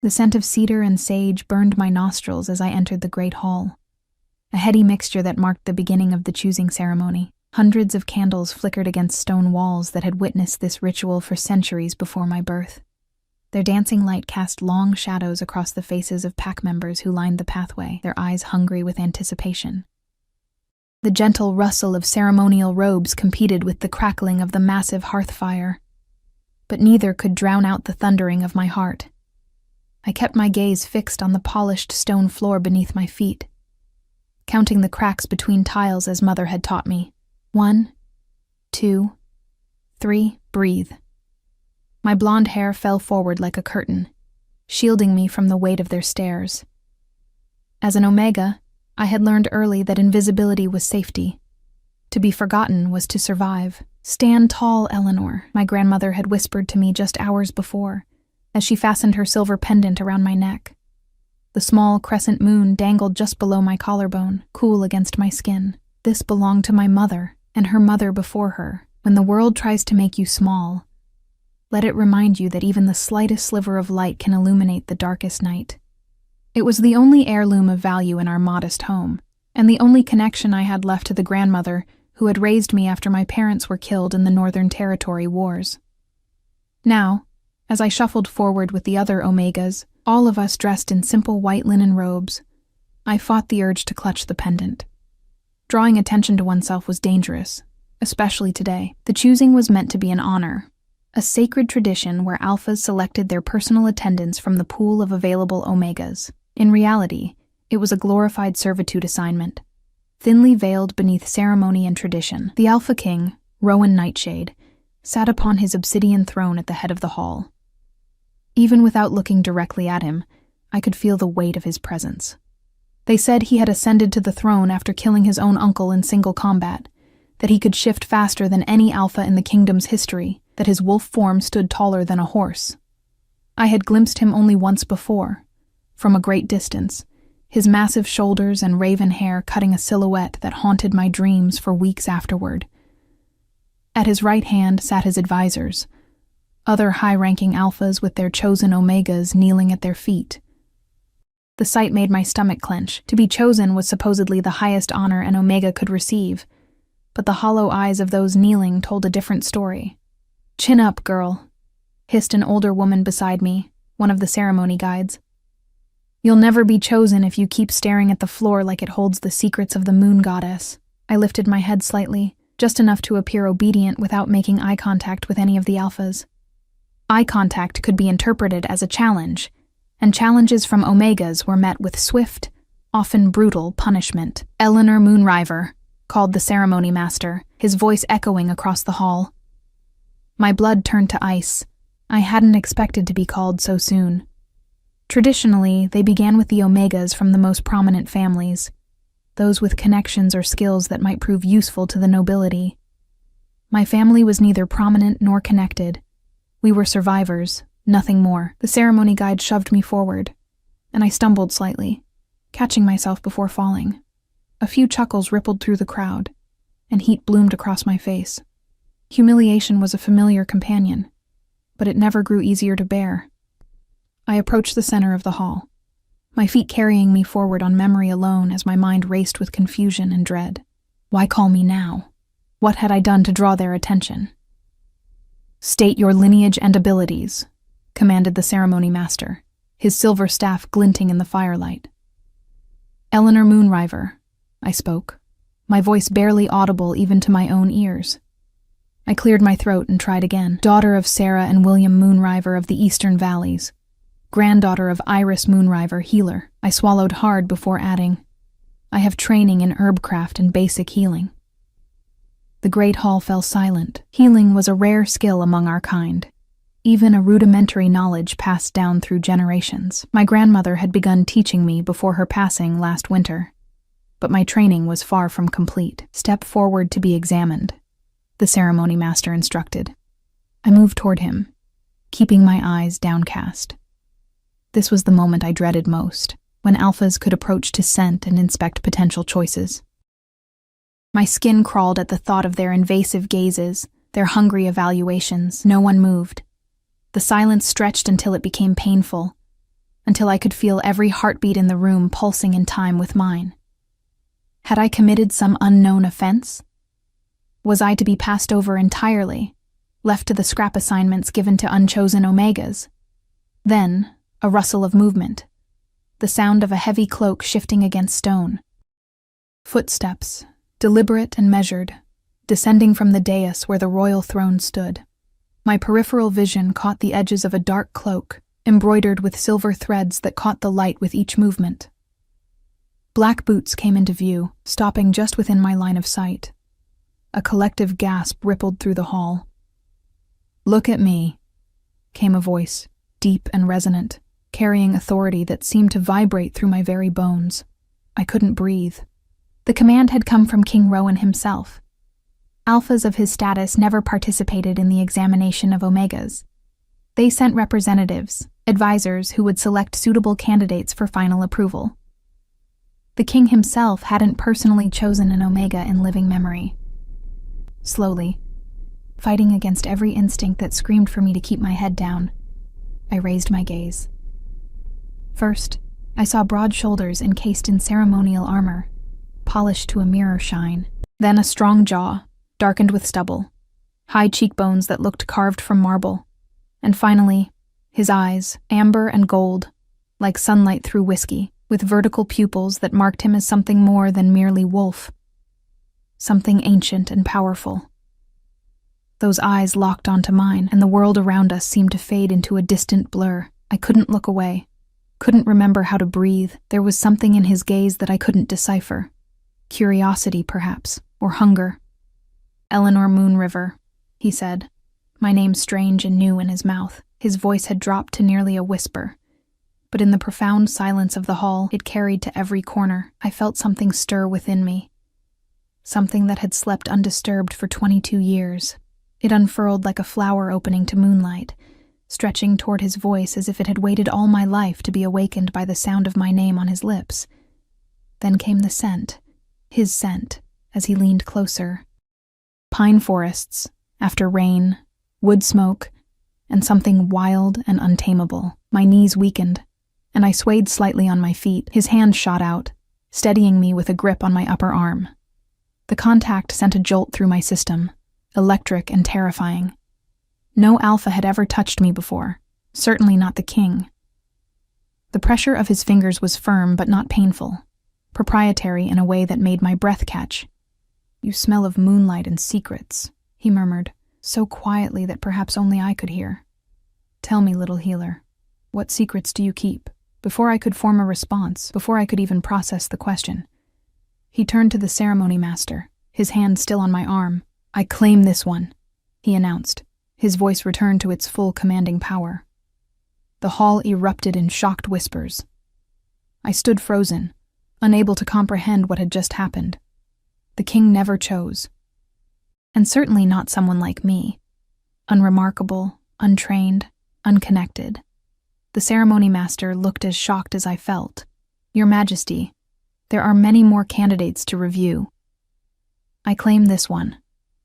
The scent of cedar and sage burned my nostrils as I entered the great hall, a heady mixture that marked the beginning of the choosing ceremony. Hundreds of candles flickered against stone walls that had witnessed this ritual for centuries before my birth. Their dancing light cast long shadows across the faces of pack members who lined the pathway, their eyes hungry with anticipation. The gentle rustle of ceremonial robes competed with the crackling of the massive hearth fire, but neither could drown out the thundering of my heart. I kept my gaze fixed on the polished stone floor beneath my feet, counting the cracks between tiles as Mother had taught me. 1, 2, 3, breathe. My blonde hair fell forward like a curtain, shielding me from the weight of their stares. As an Omega, I had learned early that invisibility was safety. To be forgotten was to survive. "Stand tall, Eleanor," my grandmother had whispered to me just hours before, as she fastened her silver pendant around my neck. The small crescent moon dangled just below my collarbone, cool against my skin. This belonged to my mother, and her mother before her. When the world tries to make you small, let it remind you that even the slightest sliver of light can illuminate the darkest night. It was the only heirloom of value in our modest home, and the only connection I had left to the grandmother who had raised me after my parents were killed in the Northern Territory Wars. Now, as I shuffled forward with the other Omegas, all of us dressed in simple white linen robes, I fought the urge to clutch the pendant. Drawing attention to oneself was dangerous, especially today. The choosing was meant to be an honor, a sacred tradition where alphas selected their personal attendants from the pool of available Omegas. In reality, it was a glorified servitude assignment, thinly veiled beneath ceremony and tradition. The Alpha King, Rowan Nightshade, sat upon his obsidian throne at the head of the hall. Even without looking directly at him, I could feel the weight of his presence. They said he had ascended to the throne after killing his own uncle in single combat, that he could shift faster than any alpha in the kingdom's history, that his wolf form stood taller than a horse. I had glimpsed him only once before, from a great distance, his massive shoulders and raven hair cutting a silhouette that haunted my dreams for weeks afterward. At his right hand sat his advisors, other high-ranking alphas with their chosen Omegas kneeling at their feet. The sight made my stomach clench. To be chosen was supposedly the highest honor an Omega could receive, but the hollow eyes of those kneeling told a different story. "Chin up, girl," hissed an older woman beside me, one of the ceremony guides. "You'll never be chosen if you keep staring at the floor like it holds the secrets of the moon goddess." I lifted my head slightly, just enough to appear obedient without making eye contact with any of the alphas. Eye contact could be interpreted as a challenge, and challenges from Omegas were met with swift, often brutal punishment. "Eleanor Moonriver," called the ceremony master, his voice echoing across the hall. My blood turned to ice. I hadn't expected to be called so soon. Traditionally, they began with the Omegas from the most prominent families, those with connections or skills that might prove useful to the nobility. My family was neither prominent nor connected. We were survivors, nothing more. The ceremony guide shoved me forward, and I stumbled slightly, catching myself before falling. A few chuckles rippled through the crowd, and heat bloomed across my face. Humiliation was a familiar companion, but it never grew easier to bear. I approached the center of the hall, my feet carrying me forward on memory alone as my mind raced with confusion and dread. Why call me now? What had I done to draw their attention? "State your lineage and abilities," commanded the ceremony master, his silver staff glinting in the firelight. "Eleanor Moonriver," I spoke, my voice barely audible even to my own ears. I cleared my throat and tried again. "Daughter of Sarah and William Moonriver of the Eastern Valleys. Granddaughter of Iris Moonriver, healer." I swallowed hard before adding, "I have training in herbcraft and basic healing." The great hall fell silent. Healing was a rare skill among our kind, even a rudimentary knowledge passed down through generations. My grandmother had begun teaching me before her passing last winter, but my training was far from complete. "Step forward to be examined," the ceremony master instructed. I moved toward him, keeping my eyes downcast. This was the moment I dreaded most, when alphas could approach to scent and inspect potential choices. My skin crawled at the thought of their invasive gazes, their hungry evaluations. No one moved. The silence stretched until it became painful. until I could feel every heartbeat in the room pulsing in time with mine. Had I committed some unknown offense? Was I to be passed over entirely, left to the scrap assignments given to unchosen Omegas? Then, a rustle of movement, the sound of a heavy cloak shifting against stone. Footsteps, deliberate and measured, descending from the dais where the royal throne stood. My peripheral vision caught the edges of a dark cloak, embroidered with silver threads that caught the light with each movement. Black boots came into view, stopping just within my line of sight. A collective gasp rippled through the hall. "Look at me," came a voice, deep and resonant, carrying authority that seemed to vibrate through my very bones. I couldn't breathe. The command had come from King Rowan himself. Alphas of his status never participated in the examination of Omegas. They sent representatives, advisors who would select suitable candidates for final approval. The king himself hadn't personally chosen an Omega in living memory. Slowly, fighting against every instinct that screamed for me to keep my head down, I raised my gaze. First, I saw broad shoulders encased in ceremonial armor, polished to a mirror shine. Then a strong jaw, darkened with stubble, high cheekbones that looked carved from marble, and finally, his eyes, amber and gold, like sunlight through whiskey, with vertical pupils that marked him as something more than merely wolf. Something ancient and powerful. Those eyes locked onto mine, and the world around us seemed to fade into a distant blur. I couldn't look away, couldn't remember how to breathe. There was something in his gaze that I couldn't decipher. Curiosity, perhaps, or hunger. "Eleanor Moonriver," he said, my name strange and new in his mouth. His voice had dropped to nearly a whisper, but in the profound silence of the hall, it carried to every corner. I felt something stir within me. Something that had slept undisturbed for 22 years. It unfurled like a flower opening to moonlight, stretching toward his voice as if it had waited all my life to be awakened by the sound of my name on his lips. Then came the scent, his scent, as he leaned closer. Pine forests, after rain, wood smoke, and something wild and untamable. My knees weakened, and I swayed slightly on my feet. His hand shot out, steadying me with a grip on my upper arm. The contact sent a jolt through my system, electric and terrifying. No alpha had ever touched me before, certainly not the king. The pressure of his fingers was firm but not painful, proprietary in a way that made my breath catch. "You smell of moonlight and secrets," he murmured, so quietly that perhaps only I could hear. "Tell me, little healer, what secrets do you keep?" Before I could form a response, before I could even process the question, he turned to the ceremony master, his hand still on my arm. "I claim this one," he announced. His voice returned to its full commanding power. The hall erupted in shocked whispers. I stood frozen, unable to comprehend what had just happened. The king never chose. And certainly not someone like me. Unremarkable, untrained, unconnected. The ceremony master looked as shocked as I felt. "Your Majesty, there are many more candidates to review." "I claim this one,"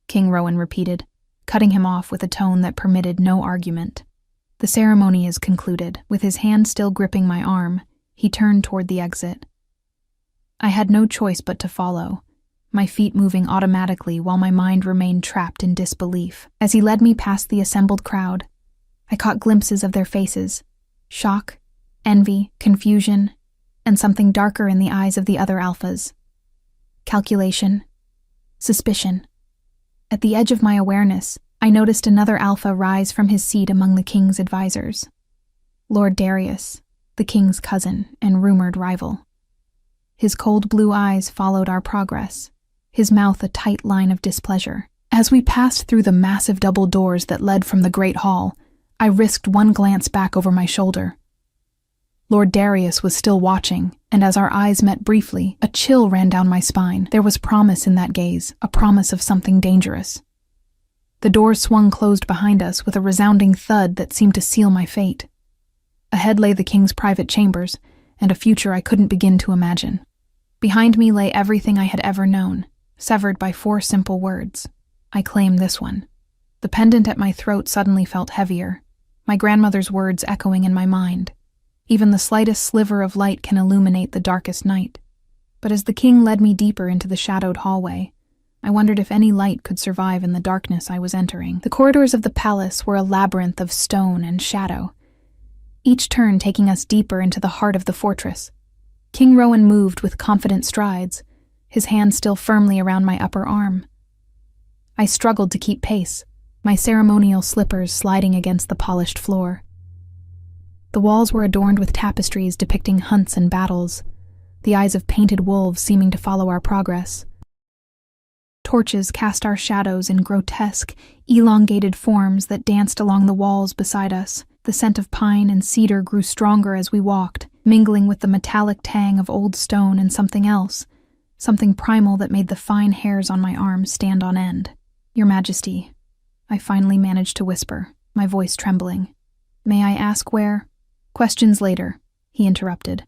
King Rowan repeated, cutting him off with a tone that permitted no argument. "The ceremony is concluded." With his hand still gripping my arm, he turned toward the exit. I had no choice but to follow, my feet moving automatically while my mind remained trapped in disbelief. As he led me past the assembled crowd, I caught glimpses of their faces, shock, envy, confusion, and something darker in the eyes of the other alphas. Calculation, suspicion. At the edge of my awareness, I noticed another alpha rise from his seat among the king's advisors. Lord Darius, the king's cousin and rumored rival. His cold blue eyes followed our progress, his mouth a tight line of displeasure. As we passed through the massive double doors that led from the great hall, I risked one glance back over my shoulder. Lord Darius was still watching, and as our eyes met briefly, a chill ran down my spine. There was promise in that gaze, a promise of something dangerous. The doors swung closed behind us with a resounding thud that seemed to seal my fate. Ahead lay the king's private chambers, and a future I couldn't begin to imagine. Behind me lay everything I had ever known, severed by 4 simple words. I claim this one. The pendant at my throat suddenly felt heavier, my grandmother's words echoing in my mind. Even the slightest sliver of light can illuminate the darkest night. But as the king led me deeper into the shadowed hallway, I wondered if any light could survive in the darkness I was entering. The corridors of the palace were a labyrinth of stone and shadow, each turn taking us deeper into the heart of the fortress. King Rowan moved with confident strides, his hand still firmly around my upper arm. I struggled to keep pace, my ceremonial slippers sliding against the polished floor. The walls were adorned with tapestries depicting hunts and battles, the eyes of painted wolves seeming to follow our progress. Torches cast our shadows in grotesque, elongated forms that danced along the walls beside us. The scent of pine and cedar grew stronger as we walked, mingling with the metallic tang of old stone and something else, something primal that made the fine hairs on my arms stand on end. "Your Majesty," I finally managed to whisper, my voice trembling. "May I ask where—" "Questions later," he interrupted,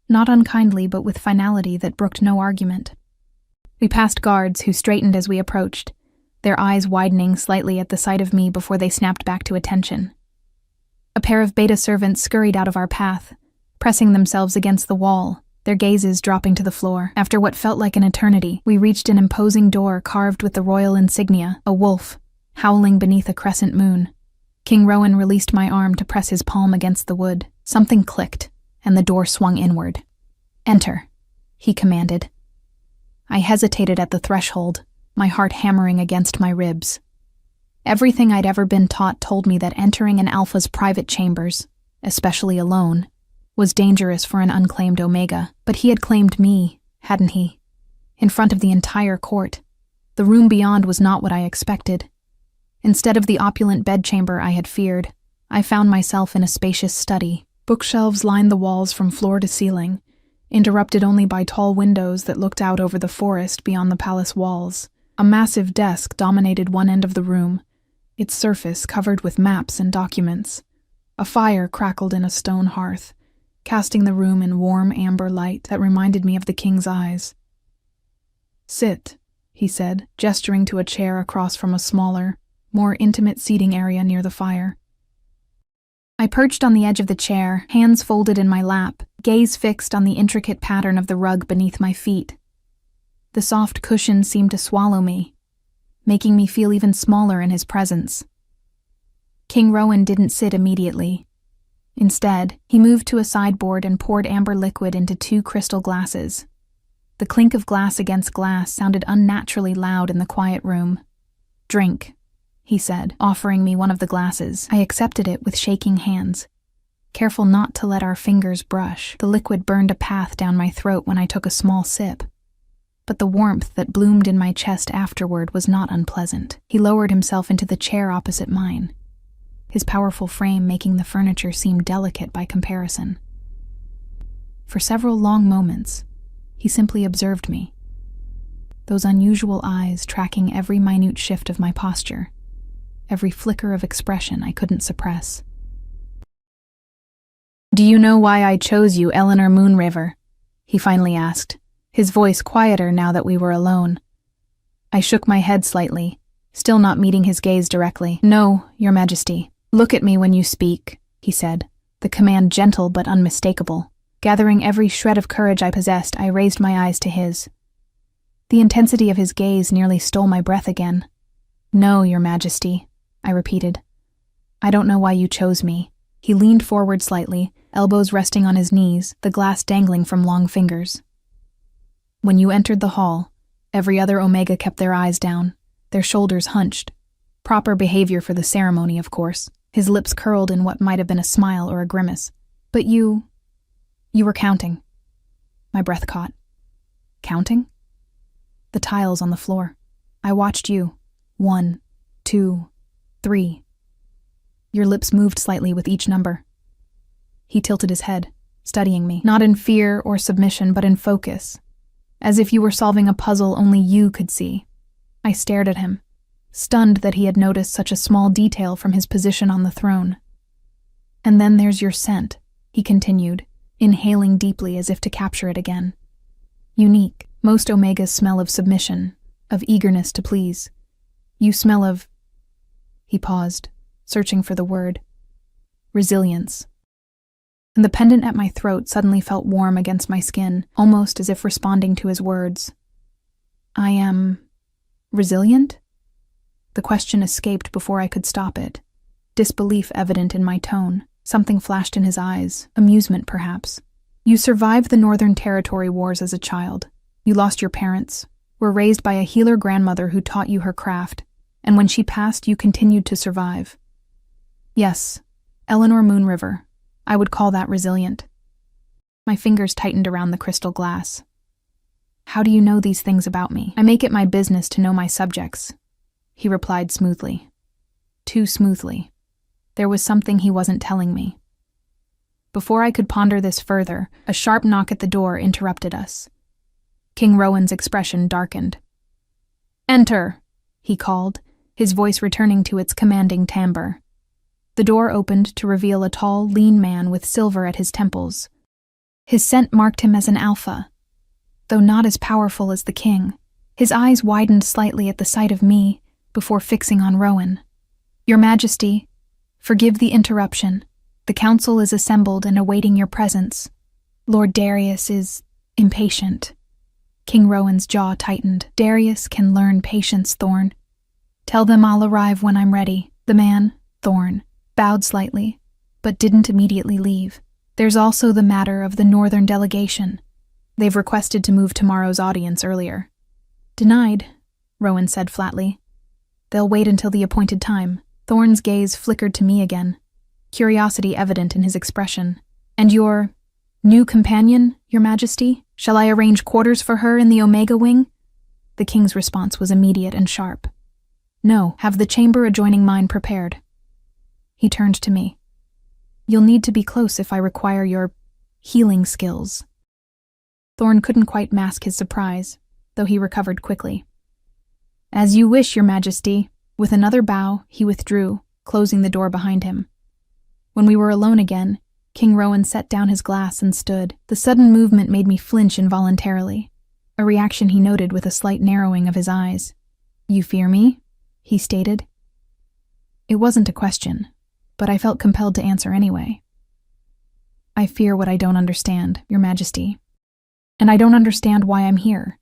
not unkindly but with finality that brooked no argument. We passed guards who straightened as we approached, their eyes widening slightly at the sight of me before they snapped back to attention. A pair of beta servants scurried out of our path, pressing themselves against the wall, their gazes dropping to the floor. After what felt like an eternity, we reached an imposing door carved with the royal insignia, a wolf, howling beneath a crescent moon. King Rowan released my arm to press his palm against the wood. Something clicked, and the door swung inward. "Enter," he commanded. I hesitated at the threshold, my heart hammering against my ribs. Everything I'd ever been taught told me that entering an Alpha's private chambers, especially alone, was dangerous for an unclaimed Omega. But he had claimed me, hadn't he? In front of the entire court. The room beyond was not what I expected. Instead of the opulent bedchamber I had feared, I found myself in a spacious study. Bookshelves lined the walls from floor to ceiling, interrupted only by tall windows that looked out over the forest beyond the palace walls. A massive desk dominated one end of the room, its surface covered with maps and documents. A fire crackled in a stone hearth, casting the room in warm amber light that reminded me of the king's eyes. "Sit," he said, gesturing to a chair across from a smaller, more intimate seating area near the fire. I perched on the edge of the chair, hands folded in my lap, gaze fixed on the intricate pattern of the rug beneath my feet. The soft cushion seemed to swallow me, making me feel even smaller in his presence. King Rowan didn't sit immediately. Instead, he moved to a sideboard and poured amber liquid into 2 crystal glasses. The clink of glass against glass sounded unnaturally loud in the quiet room. "Drink," he said, offering me one of the glasses. I accepted it with shaking hands, careful not to let our fingers brush. The liquid burned a path down my throat when I took a small sip, but the warmth that bloomed in my chest afterward was not unpleasant. He lowered himself into the chair opposite mine, his powerful frame making the furniture seem delicate by comparison. For several long moments, he simply observed me, those unusual eyes tracking every minute shift of my posture, every flicker of expression I couldn't suppress. "Do you know why I chose you, Eleanor Moonriver?" he finally asked, his voice quieter now that we were alone. I shook my head slightly, still not meeting his gaze directly. "No, Your Majesty. Look at me when you speak," he said, the command gentle but unmistakable. Gathering every shred of courage I possessed, I raised my eyes to his. The intensity of his gaze nearly stole my breath again. "No, Your Majesty," I repeated. "I don't know why you chose me." He leaned forward slightly, elbows resting on his knees, the glass dangling from long fingers. "When you entered the hall, every other Omega kept their eyes down, their shoulders hunched. Proper behavior for the ceremony, of course." His lips curled in what might have been a smile or a grimace. "But you were counting." My breath caught. Counting? The tiles on the floor. I watched you. 1, 2, 3. Your lips moved slightly with each number. He tilted his head, studying me, not in fear or submission, but in focus, as if you were solving a puzzle only you could see. I stared at him, stunned that he had noticed such a small detail from his position on the throne. "And then there's your scent," he continued, inhaling deeply as if to capture it again. "Unique. Most Omegas smell of submission, of eagerness to please. You smell of—" He paused, searching for the word. "Resilience." and the pendant at my throat suddenly felt warm against my skin, almost as if responding to his words. I am resilient? The question escaped before I could stop it. Disbelief evident in my tone. Something flashed in his eyes, amusement perhaps. You survived the Northern Territory wars as a child. You lost your parents, were raised by a healer grandmother who taught you her craft, and when she passed, you continued to survive. Yes, Eleanor Moonriver. I would call that resilient. My fingers tightened around the crystal glass. How do you know these things about me? I make it my business to know my subjects, he replied smoothly. Too smoothly. There was something he wasn't telling me. Before I could ponder this further, a sharp knock at the door interrupted us. King Rowan's expression darkened. Enter, he called, his voice returning to its commanding timbre. The door opened to reveal a tall, lean man with silver at his temples. His scent marked him as an alpha, though not as powerful as the king. His eyes widened slightly at the sight of me before fixing on Rowan. Your Majesty, forgive the interruption. The council is assembled and awaiting your presence. Lord Darius is impatient. King Rowan's jaw tightened. Darius can learn patience, Thorn. Tell them I'll arrive when I'm ready. The man, Thorn, bowed slightly, but didn't immediately leave. There's also the matter of the Northern delegation. They've requested to move tomorrow's audience earlier. Denied, Rowan said flatly. They'll wait until the appointed time. Thorn's gaze flickered to me again, curiosity evident in his expression. And your new companion, Your Majesty? Shall I arrange quarters for her in the Omega Wing? The king's response was immediate and sharp. No, have the chamber adjoining mine prepared. He turned to me. You'll need to be close if I require your healing skills. Thorn couldn't quite mask his surprise, though he recovered quickly. As you wish, Your Majesty. With another bow, he withdrew, closing the door behind him. When we were alone again, King Rowan set down his glass and stood. The sudden movement made me flinch involuntarily, a reaction he noted with a slight narrowing of his eyes. You fear me? He stated. It wasn't a question, but I felt compelled to answer anyway. I fear what I don't understand, Your Majesty. And I don't understand why I'm here.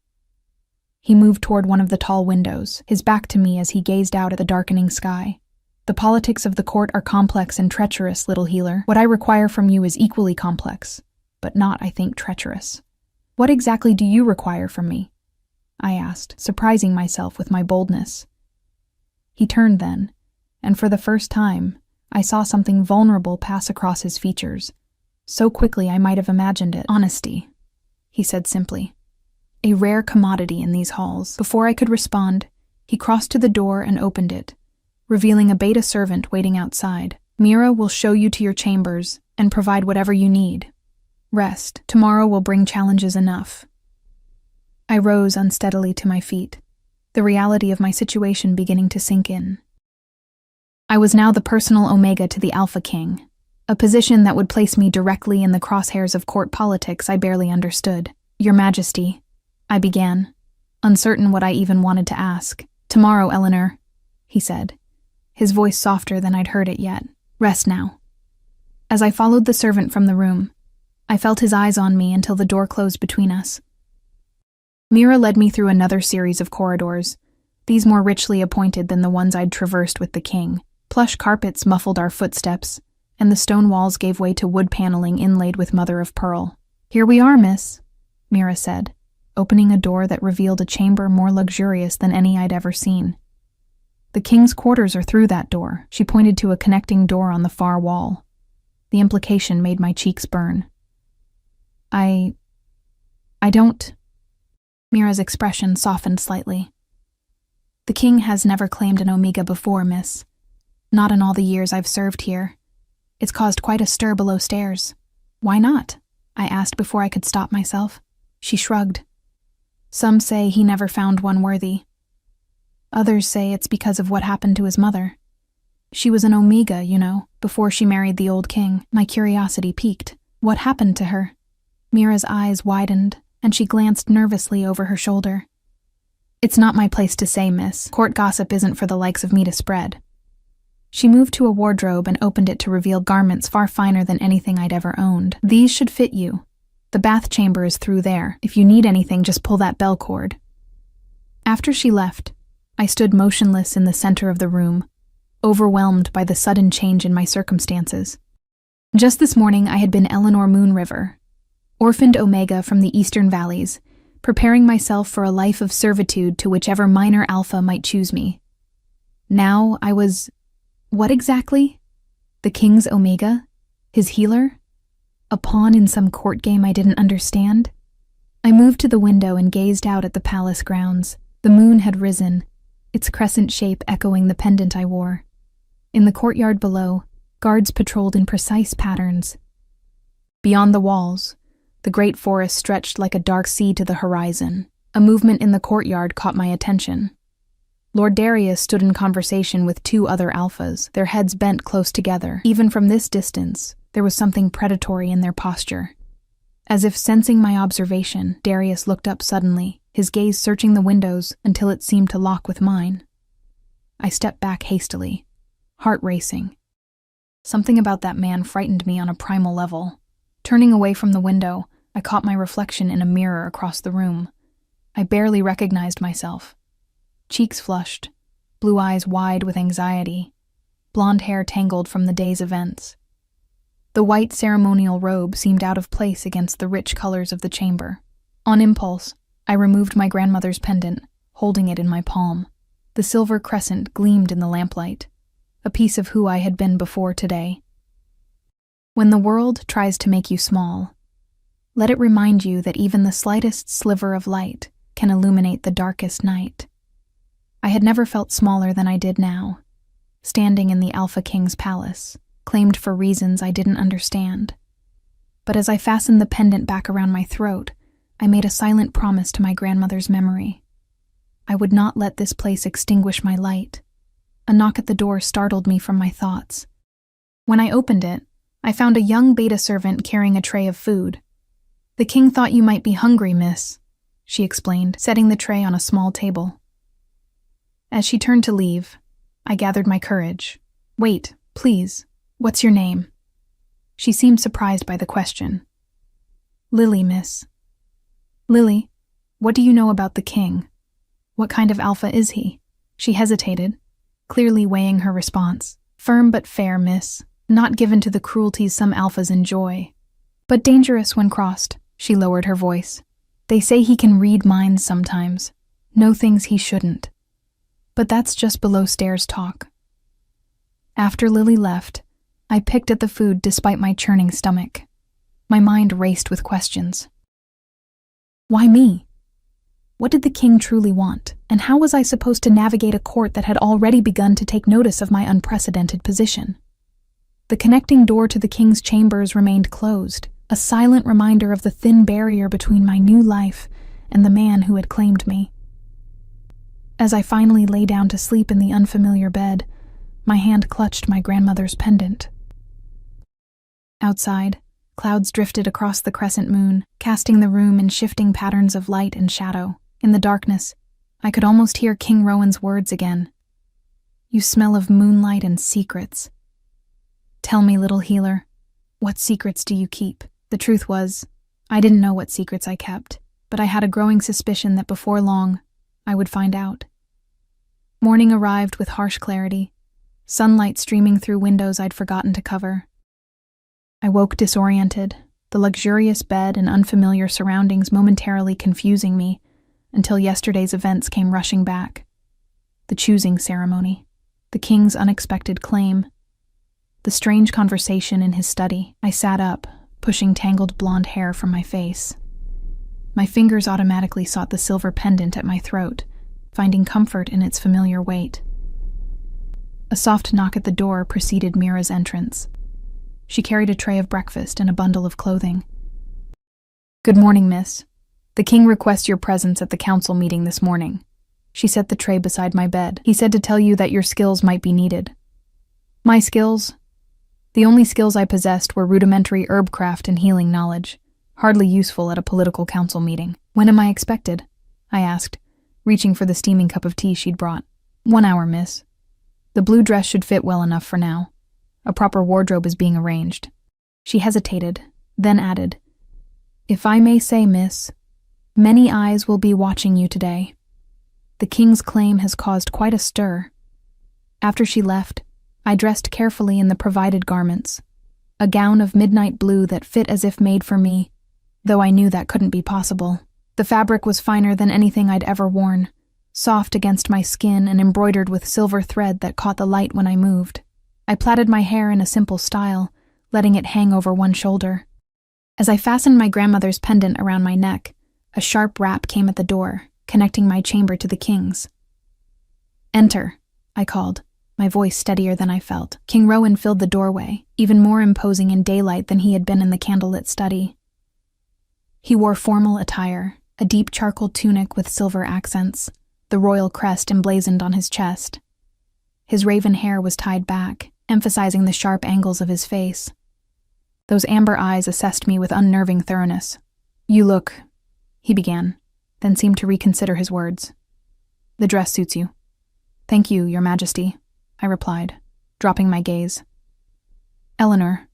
He moved toward one of the tall windows, his back to me as he gazed out at the darkening sky. The politics of the court are complex and treacherous, little healer. What I require from you is equally complex, but not, I think, treacherous. What exactly do you require from me? I asked, surprising myself with my boldness. He turned then, and for the first time, I saw something vulnerable pass across his features. So quickly I might have imagined it. Honesty, he said simply. A rare commodity in these halls. Before I could respond, he crossed to the door and opened it, revealing a beta servant waiting outside. Mira will show you to your chambers and provide whatever you need. Rest. Tomorrow will bring challenges enough. I rose unsteadily to my feet, the reality of my situation beginning to sink in. I was now the personal Omega to the Alpha King, a position that would place me directly in the crosshairs of court politics I barely understood. Your Majesty, I began, uncertain what I even wanted to ask. Tomorrow, Eleanor, he said, his voice softer than I'd heard it yet. Rest now. As I followed the servant from the room, I felt his eyes on me until the door closed between us. Mira led me through another series of corridors, these more richly appointed than the ones I'd traversed with the king. Plush carpets muffled our footsteps, and the stone walls gave way to wood paneling inlaid with mother of pearl. Here we are, miss, Mira said, opening a door that revealed a chamber more luxurious than any I'd ever seen. The king's quarters are through that door. She pointed to a connecting door on the far wall. The implication made my cheeks burn. I don't... Mira's expression softened slightly. The king has never claimed an Omega before, miss. Not in all the years I've served here. It's caused quite a stir below stairs. Why not? I asked before I could stop myself. She shrugged. Some say he never found one worthy. Others say it's because of what happened to his mother. She was an Omega, you know, before she married the old king. My curiosity piqued. What happened to her? Mira's eyes widened, and she glanced nervously over her shoulder. It's not my place to say, miss. Court gossip isn't for the likes of me to spread. She moved to a wardrobe and opened it to reveal garments far finer than anything I'd ever owned. These should fit you. The bath chamber is through there. If you need anything, just pull that bell cord. After she left, I stood motionless in the center of the room, overwhelmed by the sudden change in my circumstances. Just this morning, I had been Eleanor Moonriver, orphaned Omega from the Eastern Valleys, preparing myself for a life of servitude to whichever minor alpha might choose me. Now I was... what exactly? The King's Omega? His healer? A pawn in some court game I didn't understand? I moved to the window and gazed out at the palace grounds. The moon had risen, its crescent shape echoing the pendant I wore. In the courtyard below, guards patrolled in precise patterns. Beyond the walls, the great forest stretched like a dark sea to the horizon. A movement in the courtyard caught my attention. Lord Darius stood in conversation with two other alphas, their heads bent close together. Even from this distance, there was something predatory in their posture. As if sensing my observation, Darius looked up suddenly, his gaze searching the windows until it seemed to lock with mine. I stepped back hastily, heart racing. Something about that man frightened me on a primal level. Turning away from the window, I caught my reflection in a mirror across the room. I barely recognized myself. Cheeks flushed, blue eyes wide with anxiety, blonde hair tangled from the day's events. The white ceremonial robe seemed out of place against the rich colors of the chamber. On impulse, I removed my grandmother's pendant, holding it in my palm. The silver crescent gleamed in the lamplight, a piece of who I had been before today. When the world tries to make you small, let it remind you that even the slightest sliver of light can illuminate the darkest night. I had never felt smaller than I did now, standing in the Alpha King's palace, claimed for reasons I didn't understand. But as I fastened the pendant back around my throat, I made a silent promise to my grandmother's memory. I would not let this place extinguish my light. A knock at the door startled me from my thoughts. When I opened it, I found a young beta servant carrying a tray of food. "The king thought you might be hungry, miss," she explained, setting the tray on a small table. As she turned to leave, I gathered my courage. "Wait, please. What's your name?" She seemed surprised by the question. "Lily, miss." "Lily, what do you know about the king? What kind of alpha is he?" She hesitated, clearly weighing her response. "Firm but fair, miss. Not given to the cruelties some alphas enjoy. But dangerous when crossed," she lowered her voice. "They say he can read minds sometimes, know things he shouldn't. But that's just below stairs talk." After Lily left, I picked at the food despite my churning stomach. My mind raced with questions. Why me? What did the king truly want, and how was I supposed to navigate a court that had already begun to take notice of my unprecedented position? The connecting door to the king's chambers remained closed, a silent reminder of the thin barrier between my new life and the man who had claimed me. As I finally lay down to sleep in the unfamiliar bed, my hand clutched my grandmother's pendant. Outside, clouds drifted across the crescent moon, casting the room in shifting patterns of light and shadow. In the darkness, I could almost hear King Rowan's words again. "You smell of moonlight and secrets. Tell me, little healer, what secrets do you keep?" The truth was, I didn't know what secrets I kept, but I had a growing suspicion that before long, I would find out. Morning arrived with harsh clarity, sunlight streaming through windows I'd forgotten to cover. I woke disoriented, the luxurious bed and unfamiliar surroundings momentarily confusing me, until yesterday's events came rushing back. The choosing ceremony, the king's unexpected claim, the strange conversation in his study. I sat up, pushing tangled blonde hair from my face. My fingers automatically sought the silver pendant at my throat, finding comfort in its familiar weight. A soft knock at the door preceded Mira's entrance. She carried a tray of breakfast and a bundle of clothing. "Good morning, miss. The king requests your presence at the council meeting this morning." She set the tray beside my bed. "He said to tell you that your skills might be needed." My skills? The only skills I possessed were rudimentary herbcraft and healing knowledge, hardly useful at a political council meeting. "When am I expected?" I asked, reaching for the steaming cup of tea she'd brought. "1 hour, miss." The blue dress should fit well enough for now. A proper wardrobe is being arranged. She hesitated, then added, "If I may say, miss, many eyes will be watching you today. The king's claim has caused quite a stir." After she left, I dressed carefully in the provided garments, a gown of midnight blue that fit as if made for me, though I knew that couldn't be possible. The fabric was finer than anything I'd ever worn, soft against my skin and embroidered with silver thread that caught the light when I moved. I plaited my hair in a simple style, letting it hang over one shoulder. As I fastened my grandmother's pendant around my neck, a sharp rap came at the door, connecting my chamber to the king's. "Enter," I called, my voice steadier than I felt. King Rowan filled the doorway, even more imposing in daylight than he had been in the candlelit study. He wore formal attire, a deep charcoal tunic with silver accents, the royal crest emblazoned on his chest. His raven hair was tied back, emphasizing the sharp angles of his face. Those amber eyes assessed me with unnerving thoroughness. "You look," he began, then seemed to reconsider his words. "The dress suits you." "Thank you, Your Majesty," I replied, dropping my gaze. "Eleanor."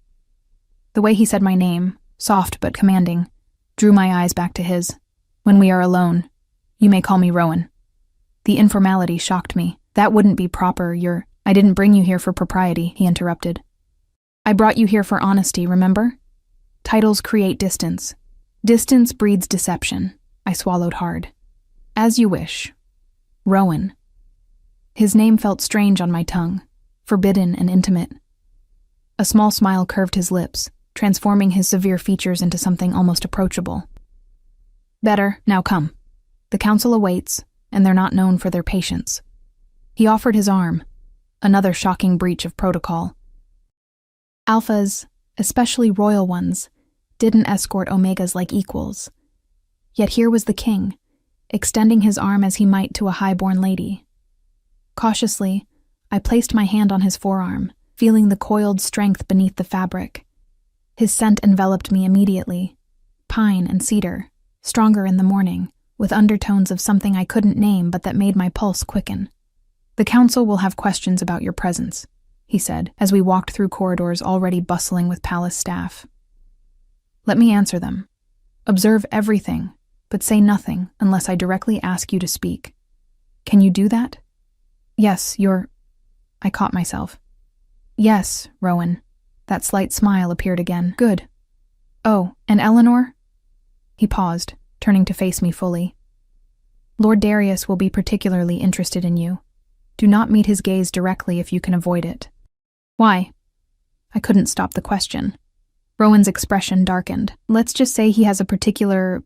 The way he said my name, soft but commanding, drew my eyes back to his. "When we are alone, you may call me Rowan." The informality shocked me. "That wouldn't be proper, I didn't bring you here for propriety," he interrupted. "I brought you here for honesty, remember? Titles create distance. Distance breeds deception." I swallowed hard. "As you wish. Rowan." His name felt strange on my tongue, forbidden and intimate. A small smile curved his lips, transforming his severe features into something almost approachable. "Better, now come. The council awaits, and they're not known for their patience." He offered his arm, another shocking breach of protocol. Alphas, especially royal ones, didn't escort Omegas like equals. Yet here was the king, extending his arm as he might to a high-born lady. Cautiously, I placed my hand on his forearm, feeling the coiled strength beneath the fabric. His scent enveloped me immediately, pine and cedar, stronger in the morning, with undertones of something I couldn't name but that made my pulse quicken. "The council will have questions about your presence," he said, as we walked through corridors already bustling with palace staff. "Let me answer them. Observe everything, but say nothing unless I directly ask you to speak. Can you do that?" "Yes, I caught myself. "Yes, Rowan." That slight smile appeared again. "Good. Oh, and Eleanor?" He paused, turning to face me fully. "Lord Darius will be particularly interested in you. Do not meet his gaze directly if you can avoid it." "Why?" I couldn't stop the question. Rowan's expression darkened. "Let's just say he has a particular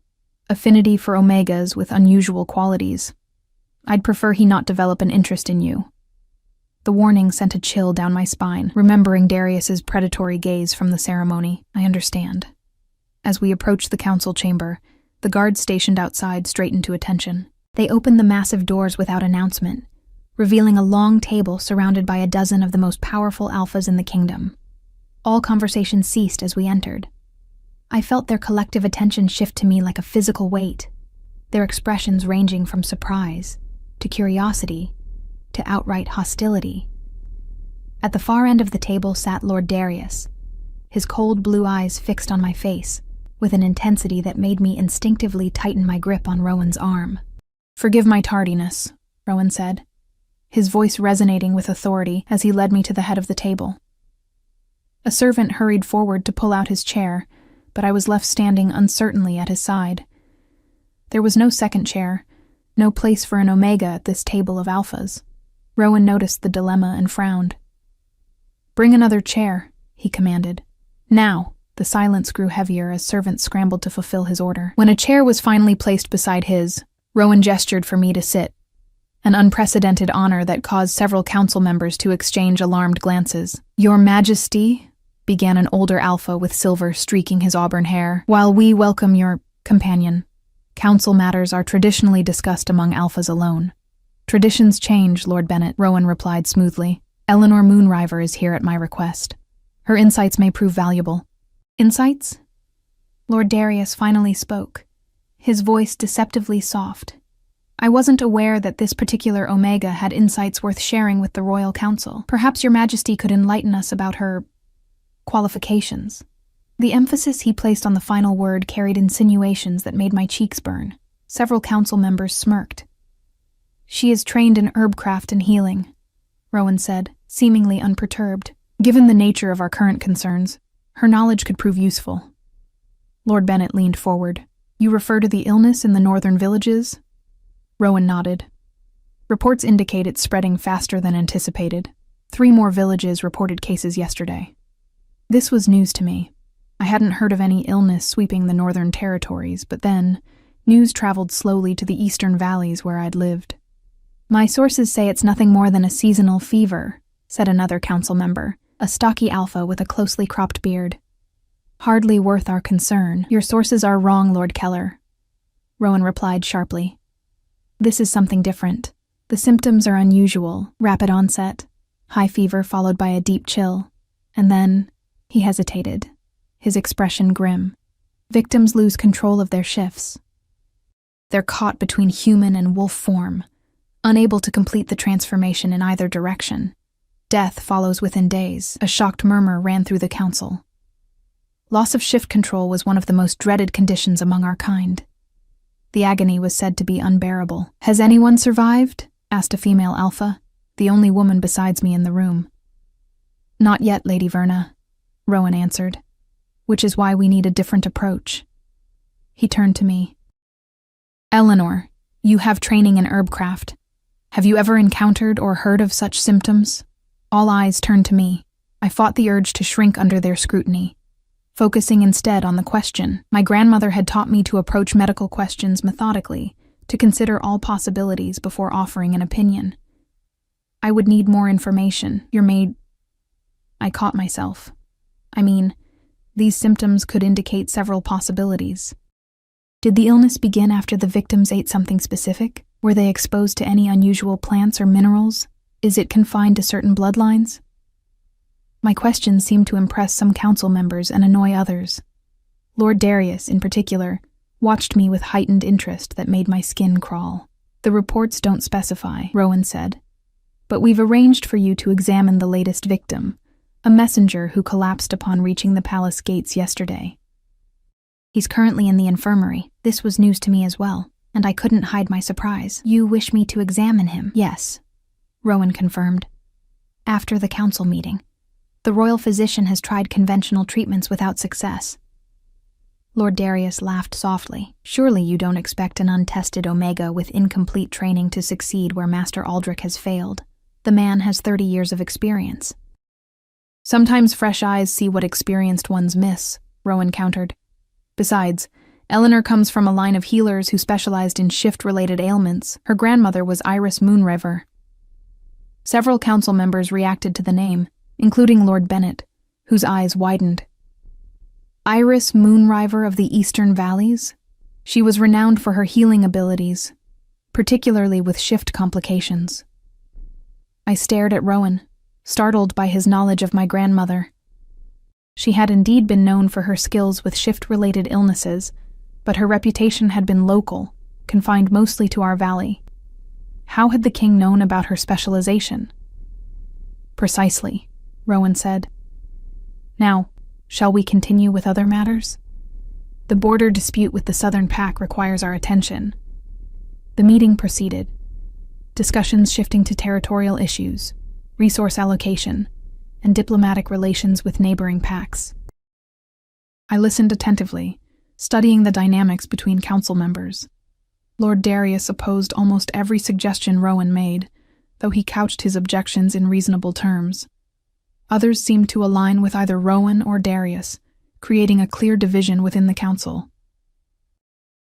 affinity for Omegas with unusual qualities. I'd prefer he not develop an interest in you." The warning sent a chill down my spine, remembering Darius's predatory gaze from the ceremony. "I understand." As we approached the council chamber, the guards stationed outside straightened to attention. They opened the massive doors without announcement, revealing a long table surrounded by a dozen of the most powerful alphas in the kingdom. All conversation ceased as we entered. I felt their collective attention shift to me like a physical weight, their expressions ranging from surprise to curiosity to outright hostility. At the far end of the table sat Lord Darius, his cold blue eyes fixed on my face, with an intensity that made me instinctively tighten my grip on Rowan's arm. "Forgive my tardiness," Rowan said, his voice resonating with authority as he led me to the head of the table. A servant hurried forward to pull out his chair, but I was left standing uncertainly at his side. There was no second chair, no place for an Omega at this table of alphas. Rowan noticed the dilemma and frowned. "Bring another chair," he commanded. "Now." The silence grew heavier as servants scrambled to fulfill his order. When a chair was finally placed beside his, Rowan gestured for me to sit, an unprecedented honor that caused several council members to exchange alarmed glances. "Your Majesty," began an older alpha with silver streaking his auburn hair, "while we welcome your companion, council matters are traditionally discussed among alphas alone." "Traditions change, Lord Bennett," Rowan replied smoothly. "Eleanor Moonriver is here at my request. Her insights may prove valuable." "Insights?" Lord Darius finally spoke, his voice deceptively soft. I wasn't aware that this particular Omega had insights worth sharing with the Royal Council. Perhaps your Majesty could enlighten us about her qualifications. The emphasis he placed on the final word carried insinuations that made my cheeks burn. Several council members smirked. She is trained in herbcraft and healing, Rowan said, seemingly unperturbed. Given the nature of our current concerns, her knowledge could prove useful. Lord Bennett leaned forward. You refer to the illness in the northern villages? Rowan nodded. Reports indicate it's spreading faster than anticipated. 3 more villages reported cases yesterday. This was news to me. I hadn't heard of any illness sweeping the northern territories, but then, news traveled slowly to the eastern valleys where I'd lived. My sources say it's nothing more than a seasonal fever, said another council member, a stocky alpha with a closely cropped beard. Hardly worth our concern. Your sources are wrong, Lord Keller, Rowan replied sharply. This is something different. The symptoms are unusual, rapid onset, high fever followed by a deep chill, and then he hesitated, his expression grim. Victims lose control of their shifts. They're caught between human and wolf form, unable to complete the transformation in either direction. Death follows within days. A shocked murmur ran through the council. Loss of shift control was one of the most dreaded conditions among our kind. The agony was said to be unbearable. Has anyone survived? Asked a female alpha, the only woman besides me in the room. Not yet, Lady Verna, Rowan answered, which is why we need a different approach. He turned to me. Eleanor, you have training in herbcraft. Have you ever encountered or heard of such symptoms? All eyes turned to me. I fought the urge to shrink under their scrutiny, focusing instead on the question. My grandmother had taught me to approach medical questions methodically, to consider all possibilities before offering an opinion. I would need more information. I caught myself. These symptoms could indicate several possibilities. Did the illness begin after the victims ate something specific? Were they exposed to any unusual plants or minerals? Is it confined to certain bloodlines? My questions seemed to impress some council members and annoy others. Lord Darius, in particular, watched me with heightened interest that made my skin crawl. The reports don't specify, Rowan said, but we've arranged for you to examine the latest victim, a messenger who collapsed upon reaching the palace gates yesterday. He's currently in the infirmary. This was news to me as well, and I couldn't hide my surprise. You wish me to examine him? Yes, Rowan confirmed. After the council meeting, the royal physician has tried conventional treatments without success. Lord Darius laughed softly. Surely you don't expect an untested Omega with incomplete training to succeed where Master Aldrich has failed. The man has 30 years of experience. Sometimes fresh eyes see what experienced ones miss, Rowan countered. Besides, Eleanor comes from a line of healers who specialized in shift-related ailments. Her grandmother was Iris Moonriver. Several council members reacted to the name, including Lord Bennett, whose eyes widened. Iris Moonriver of the Eastern Valleys? She was renowned for her healing abilities, particularly with shift complications. I stared at Rowan, startled by his knowledge of my grandmother. She had indeed been known for her skills with shift-related illnesses, but her reputation had been local, confined mostly to our valley. How had the king known about her specialization? Precisely, Rowan said. Now, shall we continue with other matters? The border dispute with the Southern Pack requires our attention. The meeting proceeded, discussions shifting to territorial issues, resource allocation, and diplomatic relations with neighboring packs. I listened attentively, studying the dynamics between council members. Lord Darius opposed almost every suggestion Rowan made, though he couched his objections in reasonable terms. Others seemed to align with either Rowan or Darius, creating a clear division within the council.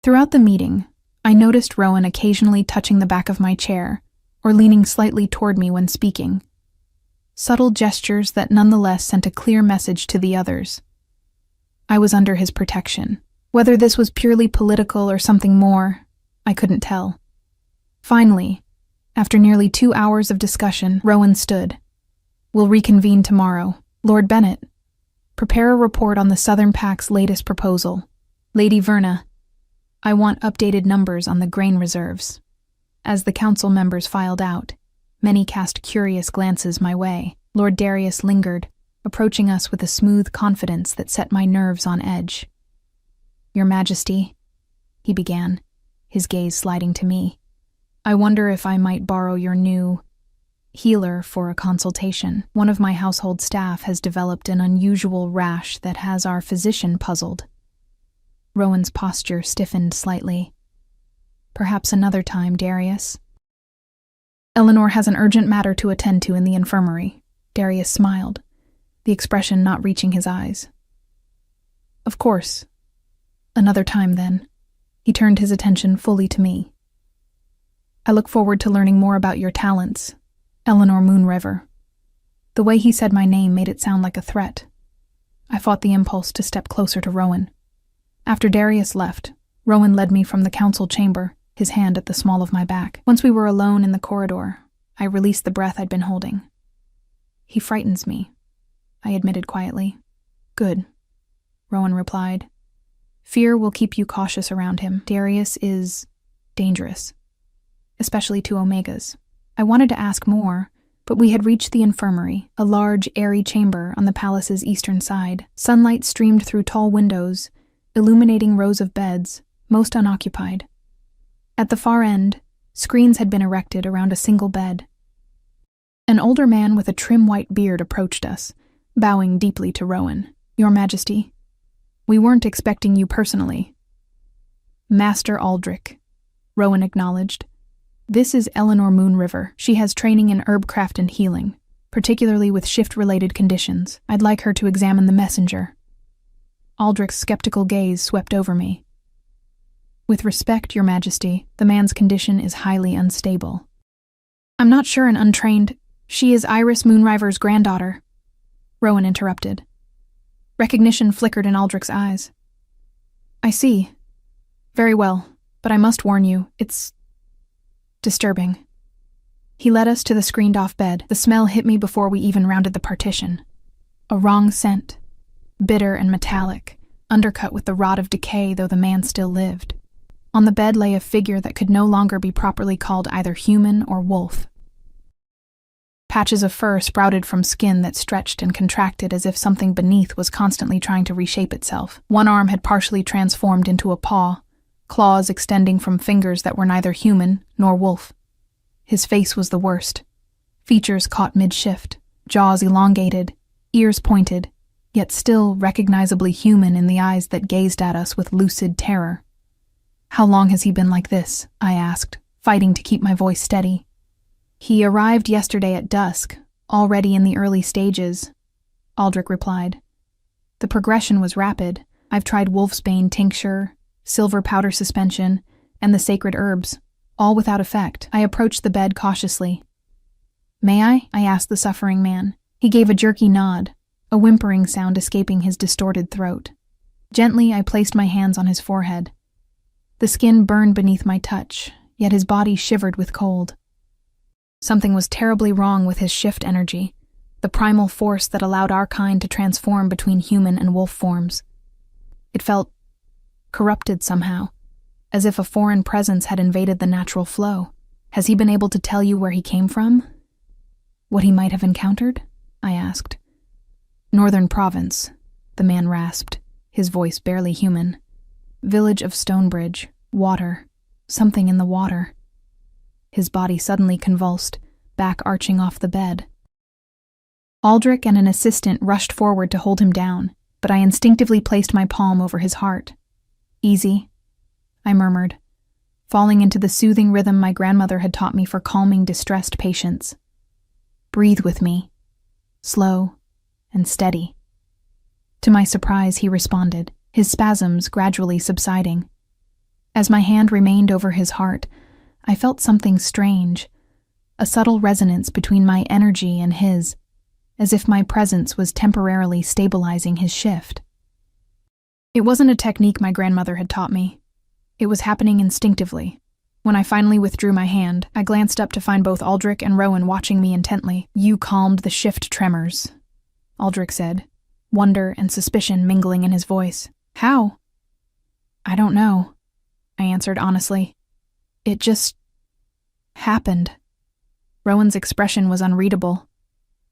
Throughout the meeting, I noticed Rowan occasionally touching the back of my chair or leaning slightly toward me when speaking. Subtle gestures that nonetheless sent a clear message to the others. I was under his protection. Whether this was purely political or something more, I couldn't tell. Finally, after nearly 2 hours of discussion, Rowan stood. We'll reconvene tomorrow. Lord Bennett, prepare a report on the Southern Pack's latest proposal. Lady Verna, I want updated numbers on the grain reserves. As the council members filed out, many cast curious glances my way. Lord Darius lingered, approaching us with a smooth confidence that set my nerves on edge. "Your Majesty," he began, his gaze sliding to me, "I wonder if I might borrow your new healer for a consultation. One of my household staff has developed an unusual rash that has our physician puzzled." Rowan's posture stiffened slightly. "Perhaps another time, Darius." "Eleanor has an urgent matter to attend to in the infirmary." Darius smiled, the expression not reaching his eyes. "Of course. Another time, then." He turned his attention fully to me. "I look forward to learning more about your talents, Eleanor Moonriver." The way he said my name made it sound like a threat. I fought the impulse to step closer to Rowan. After Darius left, Rowan led me from the council chamber, his hand at the small of my back. Once we were alone in the corridor, I released the breath I'd been holding. "He frightens me," I admitted quietly. "Good," Rowan replied. "Fear will keep you cautious around him. Darius is dangerous, especially to Omegas." I wanted to ask more, but we had reached the infirmary, a large, airy chamber on the palace's eastern side. Sunlight streamed through tall windows, illuminating rows of beds, most unoccupied. At the far end, screens had been erected around a single bed. An older man with a trim white beard approached us, bowing deeply to Rowan. "Your Majesty, we weren't expecting you personally." "Master Aldrich," Rowan acknowledged. "This is Eleanor Moonriver. She has training in herbcraft and healing, particularly with shift-related conditions. I'd like her to examine the messenger." Aldrich's skeptical gaze swept over me. "With respect, Your Majesty, the man's condition is highly unstable." "I'm not sure an untrained—" "She is Iris Moonriver's granddaughter," Rowan interrupted. Recognition flickered in Aldrich's eyes. "I see. Very well, but I must warn you, it's disturbing." He led us to the screened-off bed. The smell hit me before we even rounded the partition. A wrong scent, bitter and metallic, undercut with the rot of decay, though the man still lived. On the bed lay a figure that could no longer be properly called either human or wolf. Patches of fur sprouted from skin that stretched and contracted as if something beneath was constantly trying to reshape itself. One arm had partially transformed into a paw, claws extending from fingers that were neither human nor wolf. His face was the worst. Features caught mid-shift, jaws elongated, ears pointed, yet still recognizably human in the eyes that gazed at us with lucid terror. "How long has he been like this?" I asked, fighting to keep my voice steady. "He arrived yesterday at dusk, already in the early stages," Aldrich replied. "The progression was rapid. I've tried wolfsbane tincture, silver powder suspension, and the sacred herbs, all without effect." I approached the bed cautiously. "May I?" I asked the suffering man. He gave a jerky nod, a whimpering sound escaping his distorted throat. Gently, I placed my hands on his forehead. The skin burned beneath my touch, yet his body shivered with cold. Something was terribly wrong with his shift energy, the primal force that allowed our kind to transform between human and wolf forms. It felt corrupted somehow, as if a foreign presence had invaded the natural flow. "Has he been able to tell you where he came from? What he might have encountered?" I asked. "Northern Province," the man rasped, his voice barely human. "Village of Stonebridge, water, something in the water." His body suddenly convulsed, back arching off the bed. Aldrich and an assistant rushed forward to hold him down, but I instinctively placed my palm over his heart. "Easy," I murmured, falling into the soothing rhythm my grandmother had taught me for calming distressed patients. "Breathe with me, slow and steady." To my surprise, he responded, his spasms gradually subsiding. As my hand remained over his heart, I felt something strange, a subtle resonance between my energy and his, as if my presence was temporarily stabilizing his shift. It wasn't a technique my grandmother had taught me. It was happening instinctively. When I finally withdrew my hand, I glanced up to find both Aldrich and Rowan watching me intently. "You calmed the shift tremors," Aldrich said, wonder and suspicion mingling in his voice. "How?" "I don't know," I answered honestly. "It just happened? Rowan's expression was unreadable,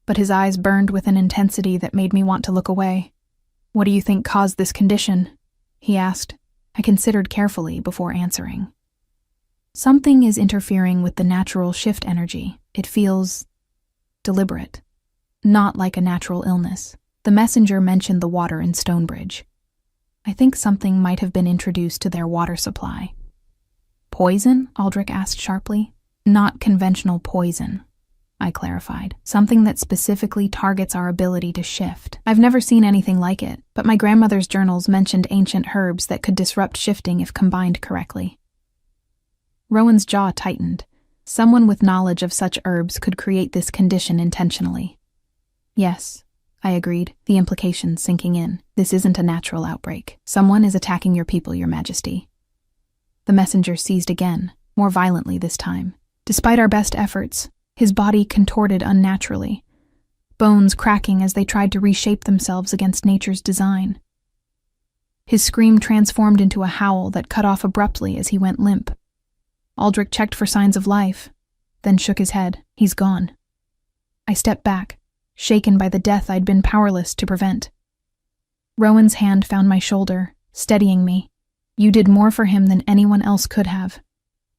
but his eyes burned with an intensity that made me want to look away. What do you think caused this condition? He asked. I considered carefully before answering. Something is interfering with the natural shift energy. It feels deliberate, not like a natural illness. The messenger mentioned the water in Stonebridge. I think something might have been introduced to their water supply. Poison? Aldrich asked sharply. Not conventional poison, I clarified. Something that specifically targets our ability to shift. I've never seen anything like it, but my grandmother's journals mentioned ancient herbs that could disrupt shifting if combined correctly. Rowan's jaw tightened. Someone with knowledge of such herbs could create this condition intentionally. Yes, I agreed, the implications sinking in. This isn't a natural outbreak. Someone is attacking your people, Your Majesty. The messenger seized again, more violently this time. Despite our best efforts, his body contorted unnaturally, bones cracking as they tried to reshape themselves against nature's design. His scream transformed into a howl that cut off abruptly as he went limp. Aldrich checked for signs of life, then shook his head. He's gone. I stepped back, shaken by the death I'd been powerless to prevent. Rowan's hand found my shoulder, steadying me. You did more for him than anyone else could have,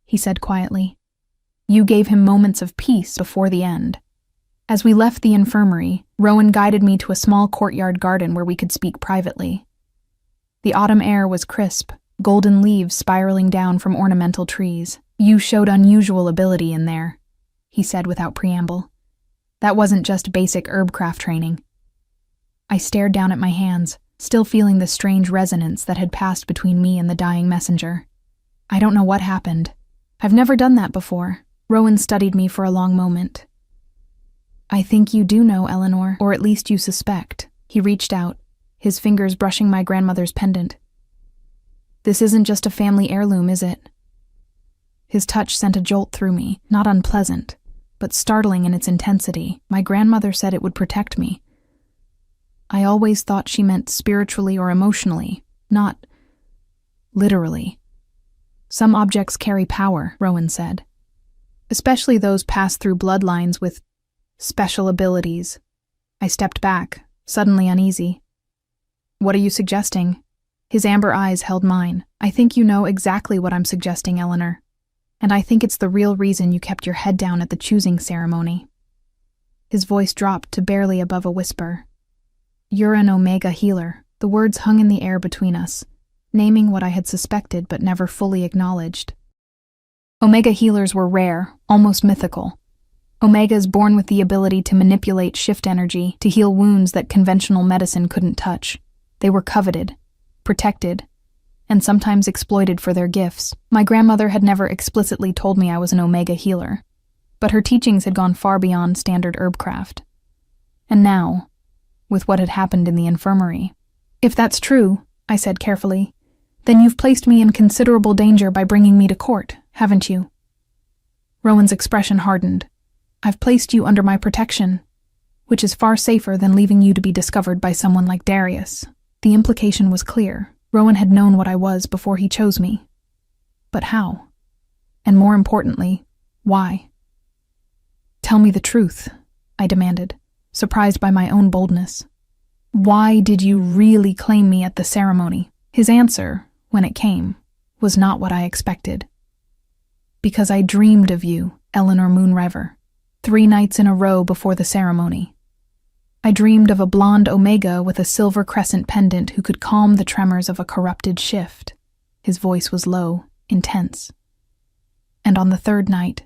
he said quietly. You gave him moments of peace before the end. As we left the infirmary, Rowan guided me to a small courtyard garden where we could speak privately. The autumn air was crisp, golden leaves spiraling down from ornamental trees. You showed unusual ability in there, he said without preamble. That wasn't just basic herbcraft training. I stared down at my hands, still feeling the strange resonance that had passed between me and the dying messenger. I don't know what happened. I've never done that before. Rowan studied me for a long moment. I think you do know, Eleanor, or at least you suspect. He reached out, his fingers brushing my grandmother's pendant. This isn't just a family heirloom, is it? His touch sent a jolt through me, not unpleasant, but startling in its intensity. My grandmother said it would protect me. I always thought she meant spiritually or emotionally, not literally. Some objects carry power, Rowan said. Especially those passed through bloodlines with special abilities. I stepped back, suddenly uneasy. What are you suggesting? His amber eyes held mine. I think you know exactly what I'm suggesting, Eleanor. And I think it's the real reason you kept your head down at the choosing ceremony. His voice dropped to barely above a whisper. You're an Omega healer. The words hung in the air between us, naming what I had suspected but never fully acknowledged. Omega healers were rare, almost mythical. Omegas born with the ability to manipulate shift energy to heal wounds that conventional medicine couldn't touch. They were coveted, protected, and sometimes exploited for their gifts. My grandmother had never explicitly told me I was an Omega healer, but her teachings had gone far beyond standard herbcraft. And now, with what had happened in the infirmary. If that's true, I said carefully, then you've placed me in considerable danger by bringing me to court, haven't you? Rowan's expression hardened. I've placed you under my protection, which is far safer than leaving you to be discovered by someone like Darius. The implication was clear. Rowan had known what I was before he chose me. But how? And more importantly, why? Tell me the truth, I demanded, surprised by my own boldness. Why did you really claim me at the ceremony? His answer, when it came, was not what I expected. Because I dreamed of you, Eleanor Moonriver, 3 nights in a row before the ceremony. I dreamed of a blonde Omega with a silver crescent pendant who could calm the tremors of a corrupted shift. His voice was low, intense. And on the 3rd night,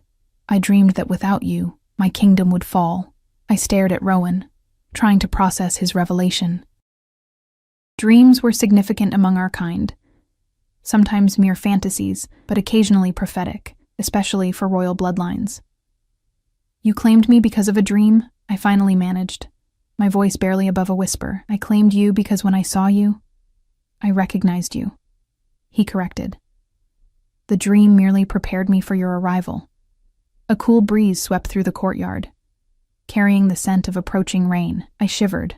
I dreamed that without you, my kingdom would fall. I stared at Rowan, trying to process his revelation. Dreams were significant among our kind, sometimes mere fantasies, but occasionally prophetic, especially for royal bloodlines. You claimed me because of a dream, I finally managed, my voice barely above a whisper. I claimed you because when I saw you, I recognized you. He corrected. The dream merely prepared me for your arrival. A cool breeze swept through the courtyard, carrying the scent of approaching rain. I shivered.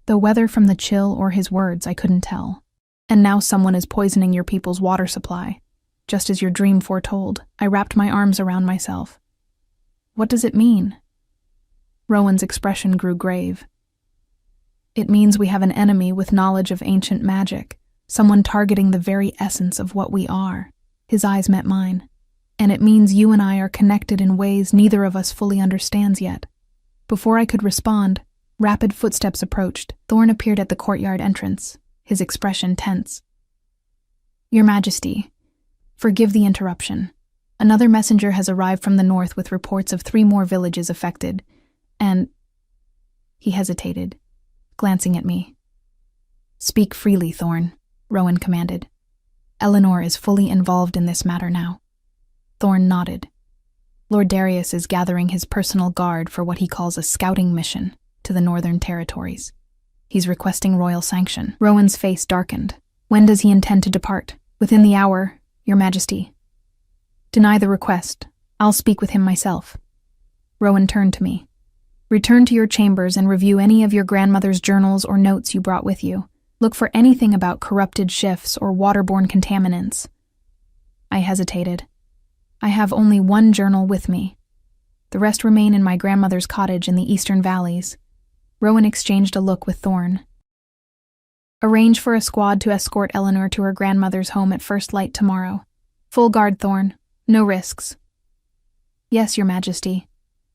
Though whether from the chill or his words, I couldn't tell. And now someone is poisoning your people's water supply, just as your dream foretold. I wrapped my arms around myself. What does it mean? Rowan's expression grew grave. It means we have an enemy with knowledge of ancient magic, someone targeting the very essence of what we are. His eyes met mine. And it means you and I are connected in ways neither of us fully understands yet. Before I could respond, rapid footsteps approached. Thorn appeared at the courtyard entrance, his expression tense. Your Majesty, forgive the interruption. Another messenger has arrived from the north with reports of 3 more villages affected, and... He hesitated, glancing at me. Speak freely, Thorn, Rowan commanded. Eleanor is fully involved in this matter now. Thorn nodded. Lord Darius is gathering his personal guard for what he calls a scouting mission to the Northern Territories. He's requesting royal sanction. Rowan's face darkened. When does he intend to depart? Within the hour, Your Majesty. Deny the request. I'll speak with him myself. Rowan turned to me. Return to your chambers and review any of your grandmother's journals or notes you brought with you. Look for anything about corrupted shifts or waterborne contaminants. I hesitated. I have only 1 journal with me. The rest remain in my grandmother's cottage in the eastern valleys. Rowan exchanged a look with Thorn. Arrange for a squad to escort Eleanor to her grandmother's home at first light tomorrow. Full guard, Thorn. No risks. Yes, Your Majesty.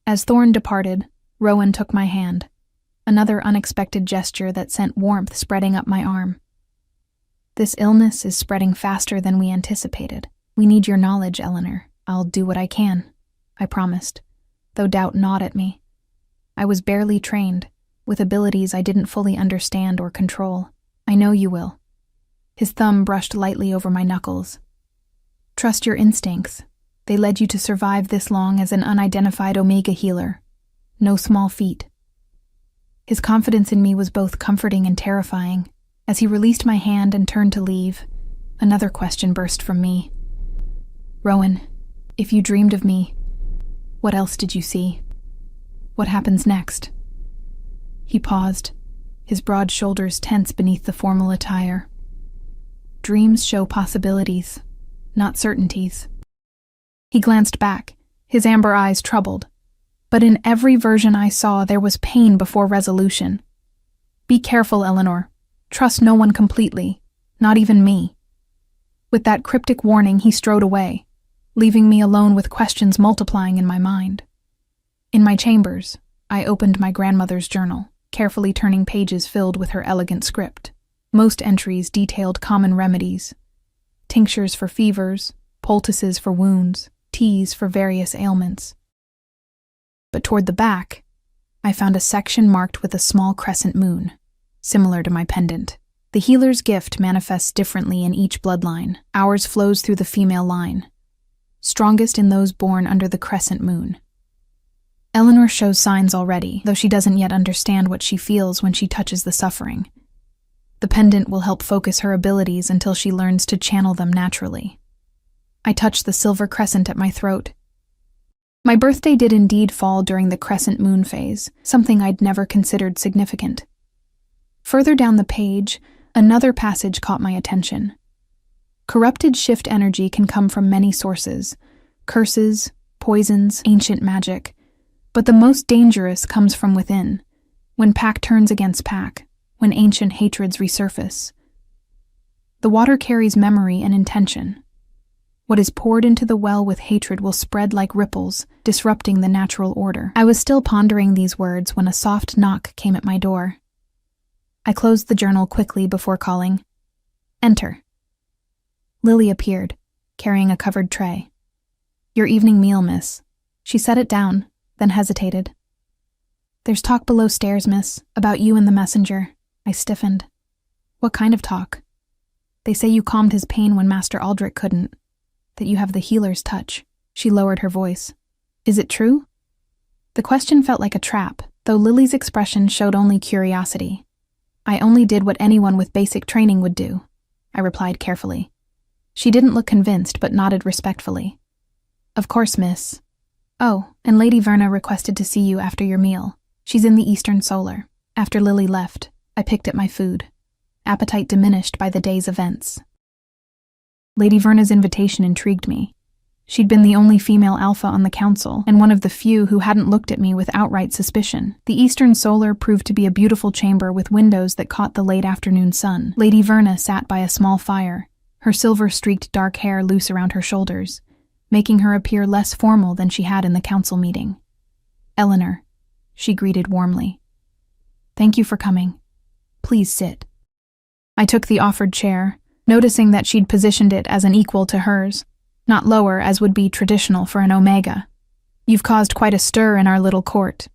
As Thorn departed, Rowan took my hand, another unexpected gesture that sent warmth spreading up my arm. This illness is spreading faster than we anticipated. We need your knowledge, Eleanor. I'll do what I can, I promised, though doubt gnawed at me. I was barely trained, with abilities I didn't fully understand or control. I know you will. His thumb brushed lightly over my knuckles. Trust your instincts. They led you to survive this long as an unidentified Omega healer. No small feat. His confidence in me was both comforting and terrifying. As he released my hand and turned to leave, another question burst from me. Rowan, if you dreamed of me, what else did you see? What happens next? He paused, his broad shoulders tense beneath the formal attire. Dreams show possibilities, not certainties. He glanced back, his amber eyes troubled. But in every version I saw, there was pain before resolution. Be careful, Eleanor. Trust no one completely, not even me. With that cryptic warning, he strode away, leaving me alone with questions multiplying in my mind. In my chambers, I opened my grandmother's journal, carefully turning pages filled with her elegant script. Most entries detailed common remedies: tinctures for fevers, poultices for wounds, teas for various ailments. But toward the back, I found a section marked with a small crescent moon, similar to my pendant. The healer's gift manifests differently in each bloodline. Ours flows through the female line, strongest in those born under the crescent moon. Eleanor shows signs already, though she doesn't yet understand what she feels when she touches the suffering. The pendant will help focus her abilities until she learns to channel them naturally. I touched the silver crescent at my throat. My birthday did indeed fall during the crescent moon phase, something I'd never considered significant. Further down the page, another passage caught my attention. Corrupted shift energy can come from many sources: curses, poisons, ancient magic. But the most dangerous comes from within, when pack turns against pack, when ancient hatreds resurface. The water carries memory and intention. What is poured into the well with hatred will spread like ripples, disrupting the natural order. I was still pondering these words when a soft knock came at my door. I closed the journal quickly before calling, "Enter." Lily appeared, carrying a covered tray. "Your evening meal, miss." She set it down, then hesitated. "There's talk below stairs, miss, about you and the messenger." I stiffened. "What kind of talk?" "They say you calmed his pain when Master Aldrich couldn't. That you have the healer's touch." She lowered her voice. "Is it true?" The question felt like a trap, though Lily's expression showed only curiosity. "I only did what anyone with basic training would do," I replied carefully. She didn't look convinced, but nodded respectfully. "Of course, miss. Oh, and Lady Verna requested to see you after your meal. She's in the Eastern Solar." After Lily left, I picked at my food, appetite diminished by the day's events. Lady Verna's invitation intrigued me. She'd been the only female alpha on the council, and one of the few who hadn't looked at me with outright suspicion. The eastern solar proved to be a beautiful chamber with windows that caught the late afternoon sun. Lady Verna sat by a small fire, her silver-streaked dark hair loose around her shoulders, making her appear less formal than she had in the council meeting. "Eleanor," she greeted warmly. "Thank you for coming. Please sit." I took the offered chair, noticing that she'd positioned it as an equal to hers, not lower as would be traditional for an Omega. "You've caused quite a stir in our little court,"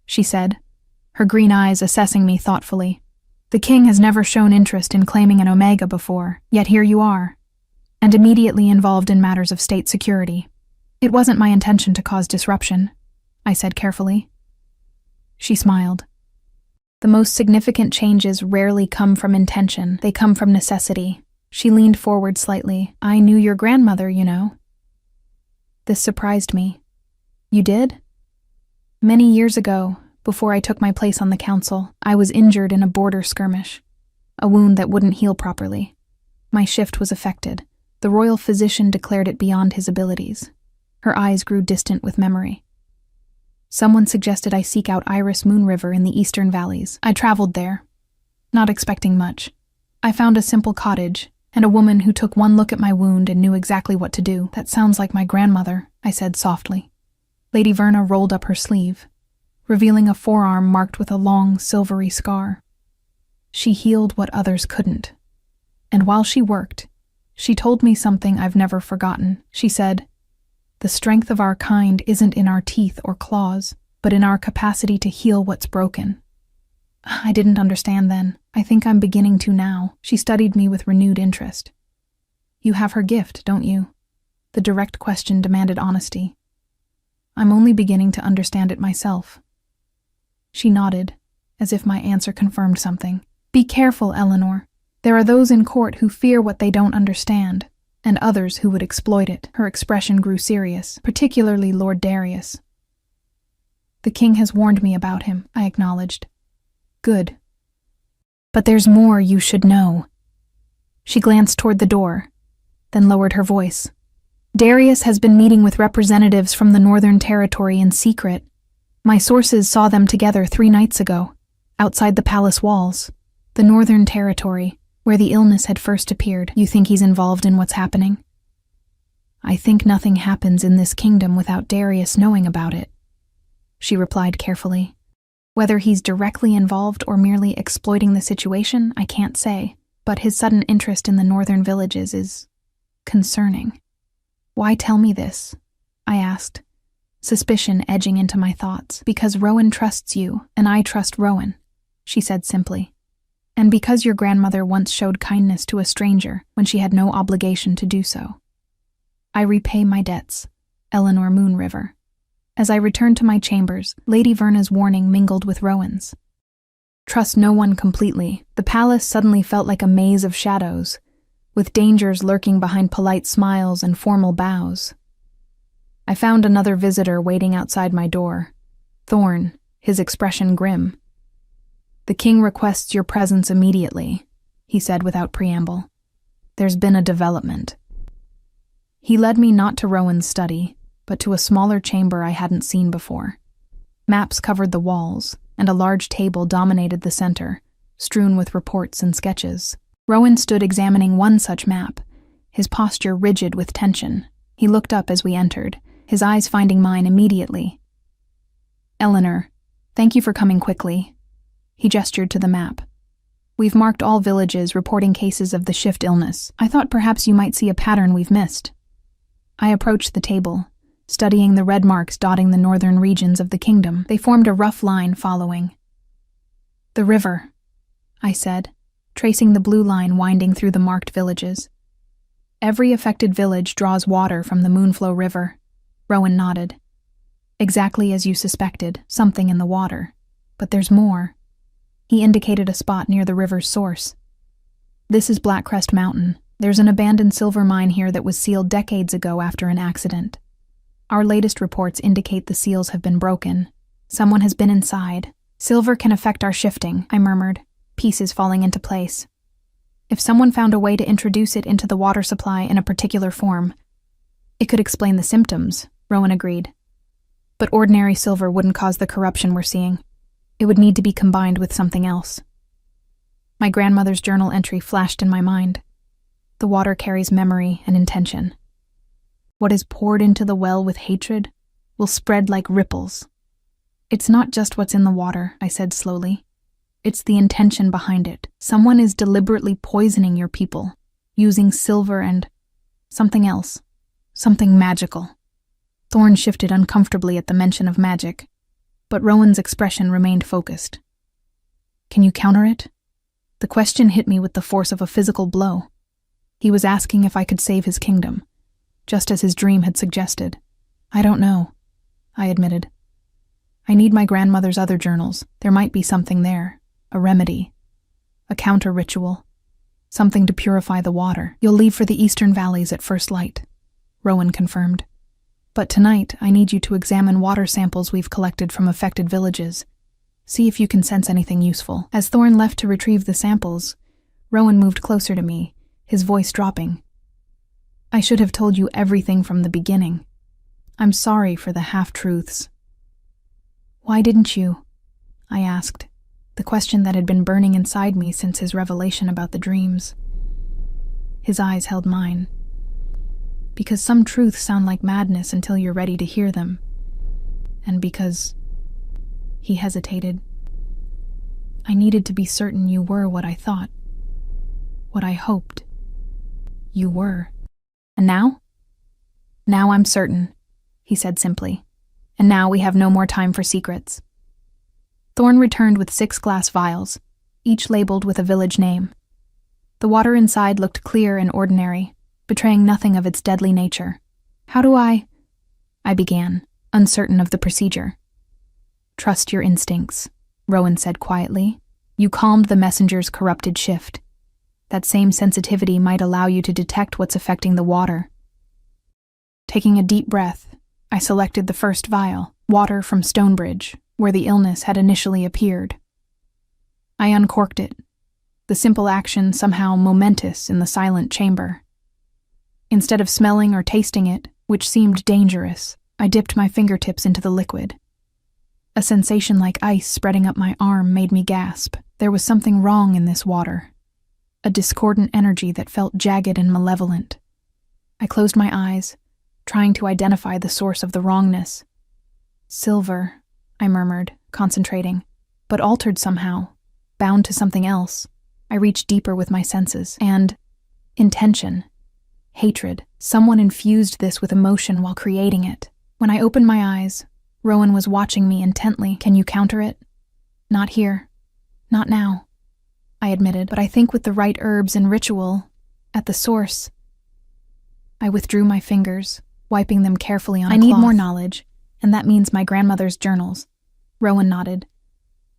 she said, her green eyes assessing me thoughtfully. "The king has never shown interest in claiming an Omega before, yet here you are, and immediately involved in matters of state security. It wasn't my intention to cause disruption," I said carefully. She smiled. "The most significant changes rarely come from intention, they come from necessity." She leaned forward slightly. "I knew your grandmother, you know." This surprised me. "You did?" "Many years ago, before I took my place on the council, I was injured in a border skirmish, a wound that wouldn't heal properly. My shift was affected. The royal physician declared it beyond his abilities." Her eyes grew distant with memory. "Someone suggested I seek out Iris Moon River in the eastern valleys. I traveled there, not expecting much. I found a simple cottage, and a woman who took one look at my wound and knew exactly what to do." "That sounds like my grandmother," I said softly. Lady Verna rolled up her sleeve, revealing a forearm marked with a long, silvery scar. "She healed what others couldn't. And while she worked, she told me something I've never forgotten. She said, 'The strength of our kind isn't in our teeth or claws, but in our capacity to heal what's broken.' I didn't understand then. I think I'm beginning to now." She studied me with renewed interest. "You have her gift, don't you?" The direct question demanded honesty. "I'm only beginning to understand it myself." She nodded, as if my answer confirmed something. "Be careful, Eleanor. There are those in court who fear what they don't understand, and others who would exploit it." Her expression grew serious, particularly Lord Darius. "The king has warned me about him," I acknowledged. "Good. But there's more you should know." She glanced toward the door, then lowered her voice. "Darius has been meeting with representatives from the Northern Territory in secret. My sources saw them together 3 nights ago, outside the palace walls. The Northern Territory, where the illness had first appeared. You think he's involved in what's happening?" "I think nothing happens in this kingdom without Darius knowing about it," she replied carefully. "Whether he's directly involved or merely exploiting the situation, I can't say, but his sudden interest in the northern villages is concerning." "Why tell me this?" I asked, suspicion edging into my thoughts. "Because Rowan trusts you, and I trust Rowan," she said simply. "And because your grandmother once showed kindness to a stranger when she had no obligation to do so. I repay my debts, Eleanor Moon River." As I returned to my chambers, Lady Verna's warning mingled with Rowan's. "Trust no one completely." The palace suddenly felt like a maze of shadows, with dangers lurking behind polite smiles and formal bows. I found another visitor waiting outside my door, Thorn, his expression grim. "The king requests your presence immediately," he said without preamble. "There's been a development." He led me not to Rowan's study, but to a smaller chamber I hadn't seen before. Maps covered the walls, and a large table dominated the center, strewn with reports and sketches. Rowan stood examining one such map, his posture rigid with tension. He looked up as we entered, his eyes finding mine immediately. "Eleanor, thank you for coming quickly." He gestured to the map. "We've marked all villages reporting cases of the shift illness. I thought perhaps you might see a pattern we've missed." I approached the table, studying the red marks dotting the northern regions of the kingdom. They formed a rough line following. "The river," I said, tracing the blue line winding through the marked villages. "Every affected village draws water from the Moonflow River." Rowan nodded. "Exactly as you suspected, something in the water. But there's more." He indicated a spot near the river's source. "This is Blackcrest Mountain. There's an abandoned silver mine here that was sealed decades ago after an accident. Our latest reports indicate the seals have been broken. Someone has been inside. Silver can affect our shifting," I murmured, pieces falling into place. If someone found a way to introduce it into the water supply in a particular form, it could explain the symptoms, Rowan agreed. But ordinary silver wouldn't cause the corruption we're seeing. It would need to be combined with something else. My grandmother's journal entry flashed in my mind. The water carries memory and intention. What is poured into the well with hatred will spread like ripples. It's not just what's in the water, I said slowly. It's the intention behind it. Someone is deliberately poisoning your people, using silver and something else, something magical. Thorn shifted uncomfortably at the mention of magic, but Rowan's expression remained focused. Can you counter it? The question hit me with the force of a physical blow. He was asking if I could save his kingdom, just as his dream had suggested. I don't know, I admitted. I need my grandmother's other journals. There might be something there, a remedy, a counter-ritual, something to purify the water. You'll leave for the eastern valleys at first light, Rowan confirmed. But tonight, I need you to examine water samples we've collected from affected villages. See if you can sense anything useful. As Thorn left to retrieve the samples, Rowan moved closer to me, his voice dropping. I should have told you everything from the beginning. I'm sorry for the half-truths. Why didn't you? I asked, the question that had been burning inside me since his revelation about the dreams. His eyes held mine. Because some truths sound like madness until you're ready to hear them. And because... He hesitated. I needed to be certain you were what I thought. What I hoped. You were. And now? Now I'm certain, he said simply. And now we have no more time for secrets. Thorn returned with 6 glass vials, each labeled with a village name. The water inside looked clear and ordinary, betraying nothing of its deadly nature. How do I began, uncertain of the procedure. Trust your instincts, Rowan said quietly. You calmed the messenger's corrupted shift. That same sensitivity might allow you to detect what's affecting the water. Taking a deep breath, I selected the first vial, water from Stonebridge, where the illness had initially appeared. I uncorked it, the simple action somehow momentous in the silent chamber. Instead of smelling or tasting it, which seemed dangerous, I dipped my fingertips into the liquid. A sensation like ice spreading up my arm made me gasp. There was something wrong in this water. A discordant energy that felt jagged and malevolent. I closed my eyes, trying to identify the source of the wrongness. Silver, I murmured, concentrating, but altered somehow, bound to something else. I reached deeper with my senses, and intention, hatred. Someone infused this with emotion while creating it. When I opened my eyes, Rowan was watching me intently. Can you counter it? Not here. Not now, I admitted, but I think with the right herbs and ritual, at the source. I withdrew my fingers, wiping them carefully on a cloth. I need more knowledge, and that means my grandmother's journals. Rowan nodded.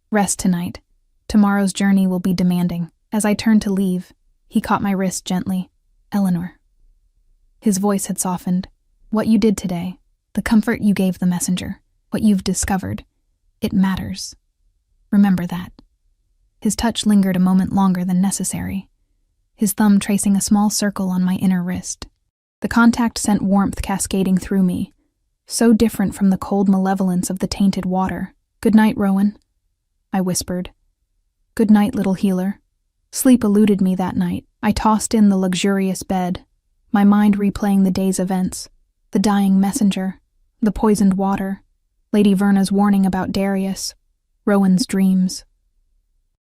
Rest tonight. Tomorrow's journey will be demanding. As I turned to leave, he caught my wrist gently. Eleanor. His voice had softened. What you did today, the comfort you gave the messenger, what you've discovered, it matters. Remember that. His touch lingered a moment longer than necessary, his thumb tracing a small circle on my inner wrist. The contact sent warmth cascading through me, so different from the cold malevolence of the tainted water. Good night, Rowan, I whispered. Good night, little healer. Sleep eluded me that night. I tossed in the luxurious bed, my mind replaying the day's events, the dying messenger, the poisoned water, Lady Verna's warning about Darius, Rowan's dreams.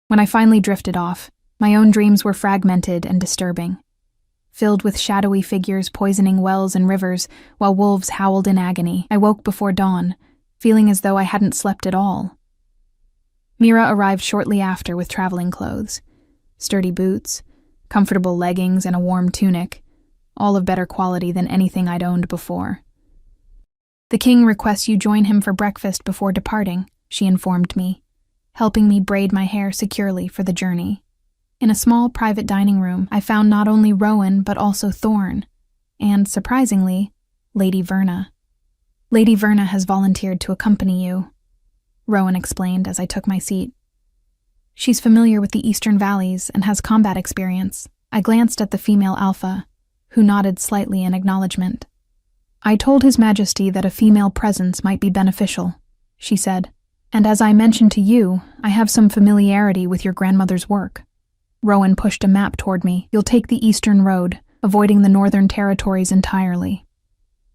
When I finally drifted off, my own dreams were fragmented and disturbing, filled with shadowy figures poisoning wells and rivers while wolves howled in agony. I woke before dawn, feeling as though I hadn't slept at all. Mira arrived shortly after with traveling clothes, sturdy boots, comfortable leggings, and a warm tunic, all of better quality than anything I'd owned before. The king requests you join him for breakfast before departing, she informed me, helping me braid my hair securely for the journey. In a small private dining room, I found not only Rowan but also Thorn, and, surprisingly, Lady Verna. Lady Verna has volunteered to accompany you, Rowan explained as I took my seat. She's familiar with the Eastern Valleys and has combat experience. I glanced at the female alpha, who nodded slightly in acknowledgement. I told His Majesty that a female presence might be beneficial, she said. And as I mentioned to you, I have some familiarity with your grandmother's work. Rowan pushed a map toward me. You'll take the eastern road, avoiding the northern territories entirely.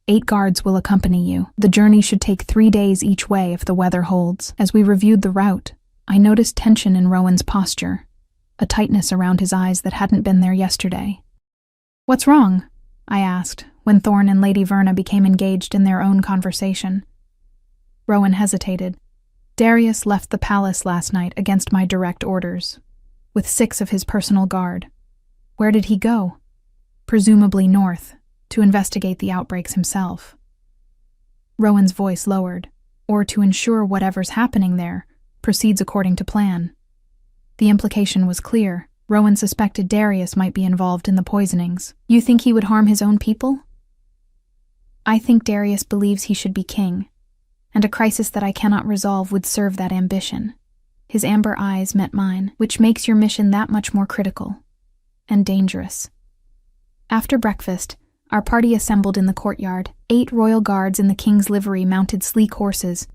8 guards will accompany you. The journey should take 3 days each way if the weather holds. As we reviewed the route, I noticed tension in Rowan's posture, a tightness around his eyes that hadn't been there yesterday. What's wrong? I asked, when Thorne and Lady Verna became engaged in their own conversation. Rowan hesitated. Darius left the palace last night against my direct orders, with 6 of his personal guard. Where did he go? Presumably north, to investigate the outbreaks himself. Rowan's voice lowered, or to ensure whatever's happening there proceeds according to plan. The implication was clear. Rowan suspected Darius might be involved in the poisonings. You think he would harm his own people? I think Darius believes he should be king, and a crisis that I cannot resolve would serve that ambition. His amber eyes met mine, which makes your mission that much more critical and dangerous. After breakfast, our party assembled in the courtyard. 8 royal guards in the king's livery mounted sleek horses,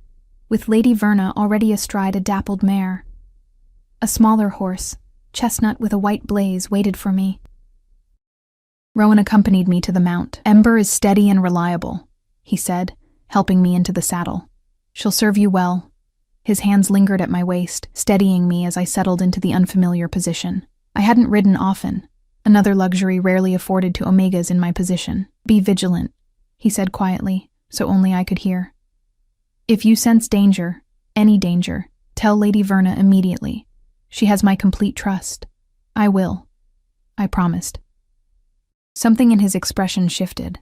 with Lady Verna already astride a dappled mare. A smaller horse, chestnut with a white blaze, waited for me. Rowan accompanied me to the mount. Ember is steady and reliable, he said, helping me into the saddle. She'll serve you well. His hands lingered at my waist, steadying me as I settled into the unfamiliar position. I hadn't ridden often, another luxury rarely afforded to Omegas in my position. Be vigilant, he said quietly, so only I could hear. If you sense danger, any danger, tell Lady Verna immediately. She has my complete trust. I will, I promised. Something in his expression shifted,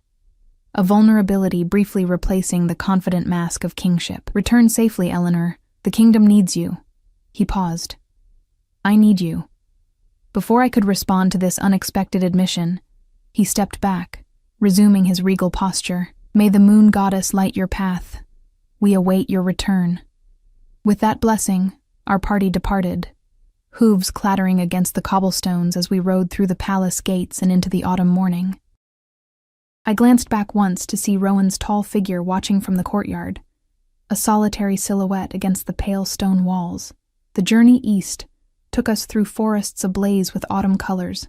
a vulnerability briefly replacing the confident mask of kingship. Return safely, Eleanor. The kingdom needs you. He paused. I need you. Before I could respond to this unexpected admission, he stepped back, resuming his regal posture. May the moon goddess light your path. We await your return. With that blessing, our party departed, hooves clattering against the cobblestones as we rode through the palace gates and into the autumn morning. I glanced back once to see Rowan's tall figure watching from the courtyard, a solitary silhouette against the pale stone walls. The journey east took us through forests ablaze with autumn colors,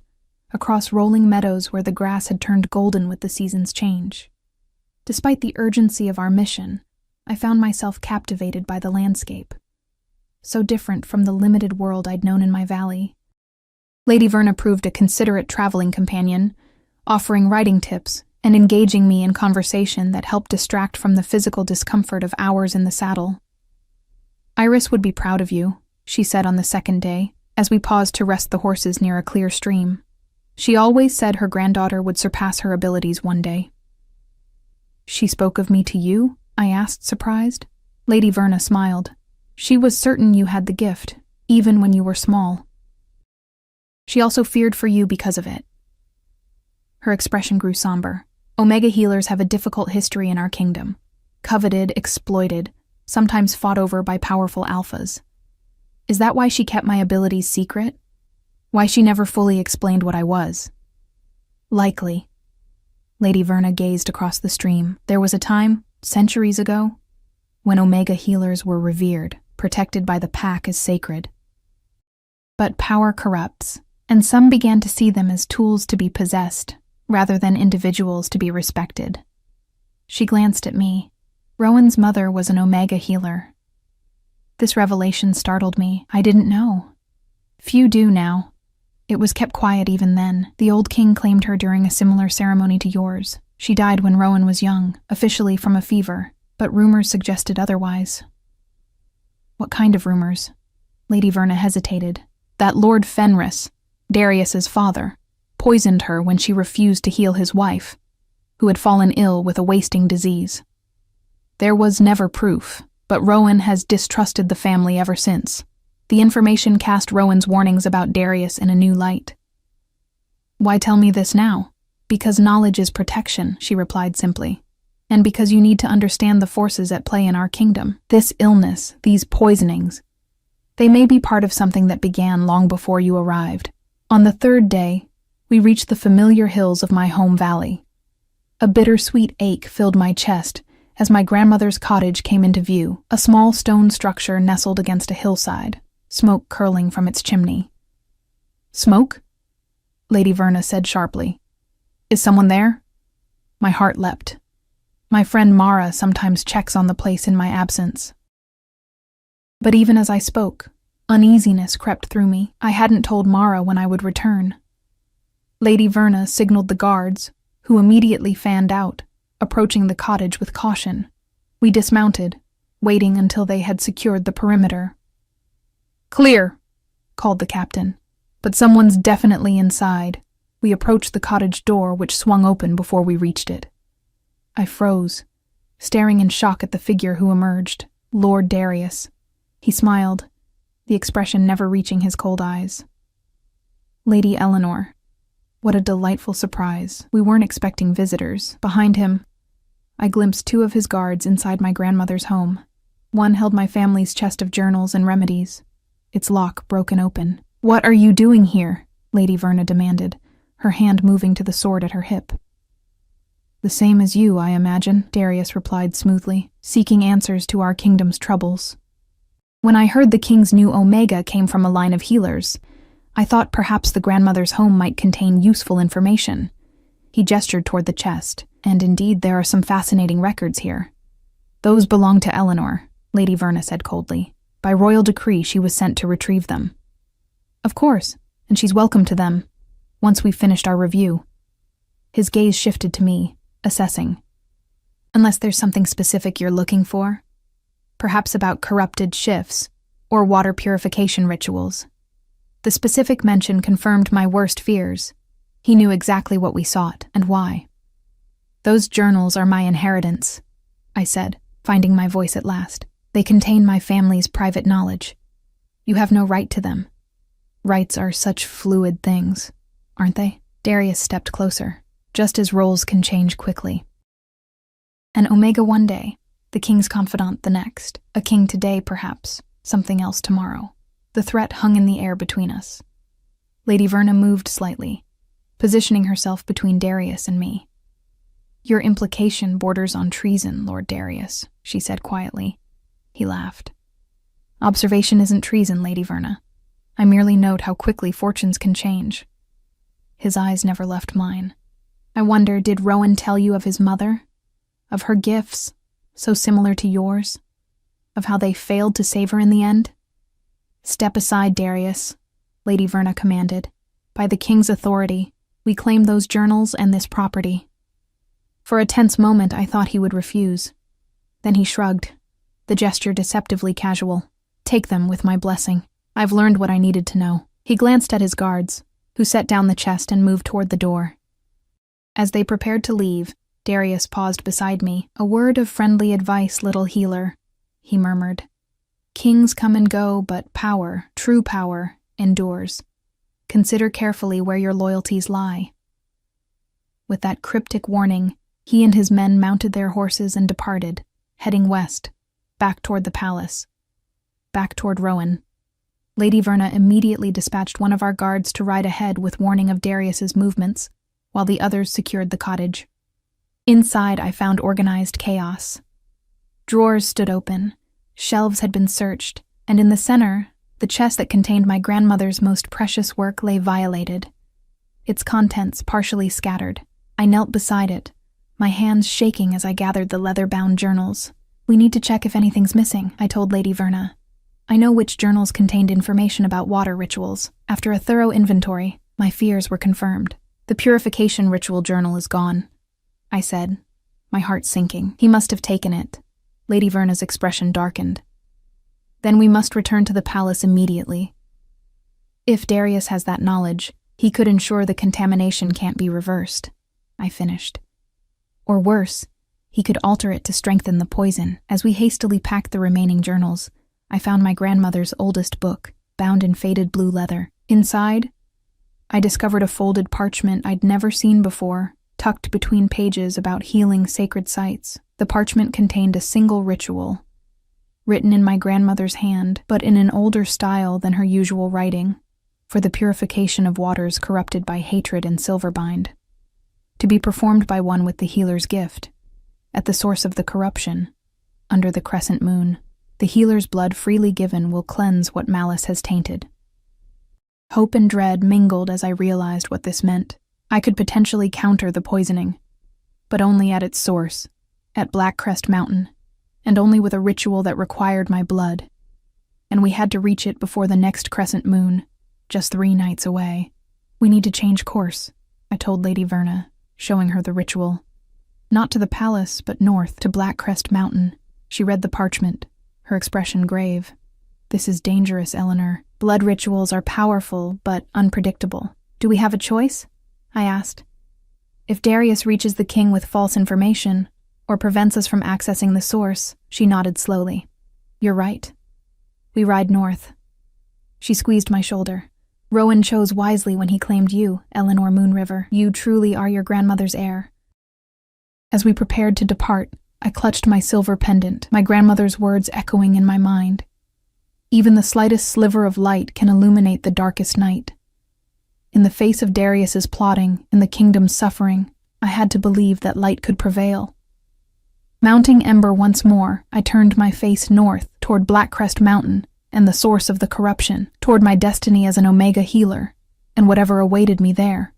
across rolling meadows where the grass had turned golden with the season's change. Despite the urgency of our mission, I found myself captivated by the landscape, so different from the limited world I'd known in my valley. Lady Verna proved a considerate traveling companion, offering riding tips and engaging me in conversation that helped distract from the physical discomfort of hours in the saddle. Iris would be proud of you, she said on the second day, as we paused to rest the horses near a clear stream. She always said her granddaughter would surpass her abilities one day. She spoke of me to you? I asked, surprised. Lady Verna smiled. She was certain you had the gift, even when you were small. She also feared for you because of it. Her expression grew somber. Omega healers have a difficult history in our kingdom. Coveted, exploited, sometimes fought over by powerful alphas. Is that why she kept my abilities secret? Why she never fully explained what I was? Likely. Lady Verna gazed across the stream. There was a time, centuries ago, when Omega healers were revered, protected by the pack as sacred. But power corrupts, and some began to see them as tools to be possessed, rather than individuals to be respected. She glanced at me. Rowan's mother was an Omega healer. This revelation startled me. I didn't know. Few do now. It was kept quiet even then. The old king claimed her during a similar ceremony to yours. She died when Rowan was young, officially from a fever, but rumors suggested otherwise. What kind of rumors? Lady Verna hesitated. That Lord Fenris, Darius's father, poisoned her when she refused to heal his wife, who had fallen ill with a wasting disease. There was never proof, but Rowan has distrusted the family ever since. The information cast Rowan's warnings about Darius in a new light. Why tell me this now? Because knowledge is protection, she replied simply. And because you need to understand the forces at play in our kingdom. This illness, these poisonings, They may be part of something that began long before you arrived. On the third day, we reached the familiar hills of my home valley. A bittersweet ache filled my chest as my grandmother's cottage came into view, a small stone structure nestled against a hillside, smoke curling from its chimney. "Smoke?" Lady Verna said sharply. "Is someone there?" My heart leapt. My friend Mara sometimes checks on the place in my absence. But even as I spoke, uneasiness crept through me. I hadn't told Mara when I would return. Lady Verna signaled the guards, who immediately fanned out, approaching the cottage with caution. We dismounted, waiting until they had secured the perimeter. "Clear," called the captain, "but someone's definitely inside." We approached the cottage door, which swung open before we reached it. I froze, staring in shock at the figure who emerged, Lord Darius. He smiled, the expression never reaching his cold eyes. "Lady Eleanor." What a delightful surprise. We weren't expecting visitors. Behind him, I glimpsed two of his guards inside my grandmother's home. One held my family's chest of journals and remedies, its lock broken open. "What are you doing here?" Lady Verna demanded, her hand moving to the sword at her hip. "The same as you, I imagine," Darius replied smoothly, "seeking answers to our kingdom's troubles." When I heard the king's new Omega came from a line of healers, I thought perhaps the grandmother's home might contain useful information. He gestured toward the chest, and indeed there are some fascinating records here. "Those belong to Eleanor," Lady Verna said coldly. "By royal decree she was sent to retrieve them." "Of course, and she's welcome to them, once we've finished our review." His gaze shifted to me, assessing. "Unless there's something specific you're looking for? Perhaps about corrupted shifts, or water purification rituals." The specific mention confirmed my worst fears. He knew exactly what we sought, and why. "Those journals are my inheritance," I said, finding my voice at last. "They contain my family's private knowledge. You have no right to them. Rights are such fluid things, aren't they?" Darius stepped closer, just as roles can change quickly. An Omega one day, the king's confidant the next, a king today perhaps, something else tomorrow. The threat hung in the air between us. Lady Verna moved slightly, positioning herself between Darius and me. "Your implication borders on treason, Lord Darius," she said quietly. He laughed. "Observation isn't treason, Lady Verna. I merely note how quickly fortunes can change." His eyes never left mine. "I wonder, did Rowan tell you of his mother? Of her gifts, so similar to yours? Of how they failed to save her in the end?" "Step aside, Darius," Lady Verna commanded. "By the king's authority, we claim those journals and this property." For a tense moment I thought he would refuse. Then he shrugged, the gesture deceptively casual. "Take them with my blessing. I've learned what I needed to know." He glanced at his guards, who set down the chest and moved toward the door. As they prepared to leave, Darius paused beside me. "A word of friendly advice, little healer," he murmured. "Kings come and go, but power, true power, endures. Consider carefully where your loyalties lie." With that cryptic warning, he and his men mounted their horses and departed, heading west, back toward the palace, back toward Rowan. Lady Verna immediately dispatched one of our guards to ride ahead with warning of Darius's movements, while the others secured the cottage. Inside, I found organized chaos. Drawers stood open, shelves had been searched, and in the center, the chest that contained my grandmother's most precious work lay violated, its contents partially scattered. I knelt beside it, my hands shaking as I gathered the leather-bound journals. "We need to check if anything's missing," I told Lady Verna. I know which journals contained information about water rituals. After a thorough inventory, my fears were confirmed. "The purification ritual journal is gone," I said, my heart sinking. "He must have taken it." Lady Verna's expression darkened. "Then we must return to the palace immediately. If Darius has that knowledge, he could ensure the contamination can't be reversed," I finished. "Or worse, he could alter it to strengthen the poison." As we hastily packed the remaining journals, I found my grandmother's oldest book, bound in faded blue leather. Inside, I discovered a folded parchment I'd never seen before, tucked between pages about healing sacred sites. The parchment contained a single ritual, written in my grandmother's hand, but in an older style than her usual writing, for the purification of waters corrupted by hatred and silverbind, to be performed by one with the healer's gift. At the source of the corruption, under the crescent moon, the healer's blood freely given will cleanse what malice has tainted. Hope and dread mingled as I realized what this meant. I could potentially counter the poisoning, but only at its source, at Black Crest Mountain, and only with a ritual that required my blood. And we had to reach it before the next crescent moon, just 3 nights away. We need to change course, I told Lady Verna, showing her the ritual. Not to the palace, but north, to Black Crest Mountain. She read the parchment, her expression grave. This is dangerous, Eleanor. Blood rituals are powerful, but unpredictable. Do we have a choice? I asked. If Darius reaches the king with false information, or prevents us from accessing the source, she nodded slowly. You're right. We ride north. She squeezed my shoulder. Rowan chose wisely when he claimed you, Eleanor Moonriver. You truly are your grandmother's heir. As we prepared to depart, I clutched my silver pendant, my grandmother's words echoing in my mind. Even the slightest sliver of light can illuminate the darkest night. In the face of Darius's plotting and the kingdom's suffering, I had to believe that light could prevail. Mounting Ember once more, I turned my face north toward Black Crest Mountain and the source of the corruption, toward my destiny as an Omega healer, and whatever awaited me there.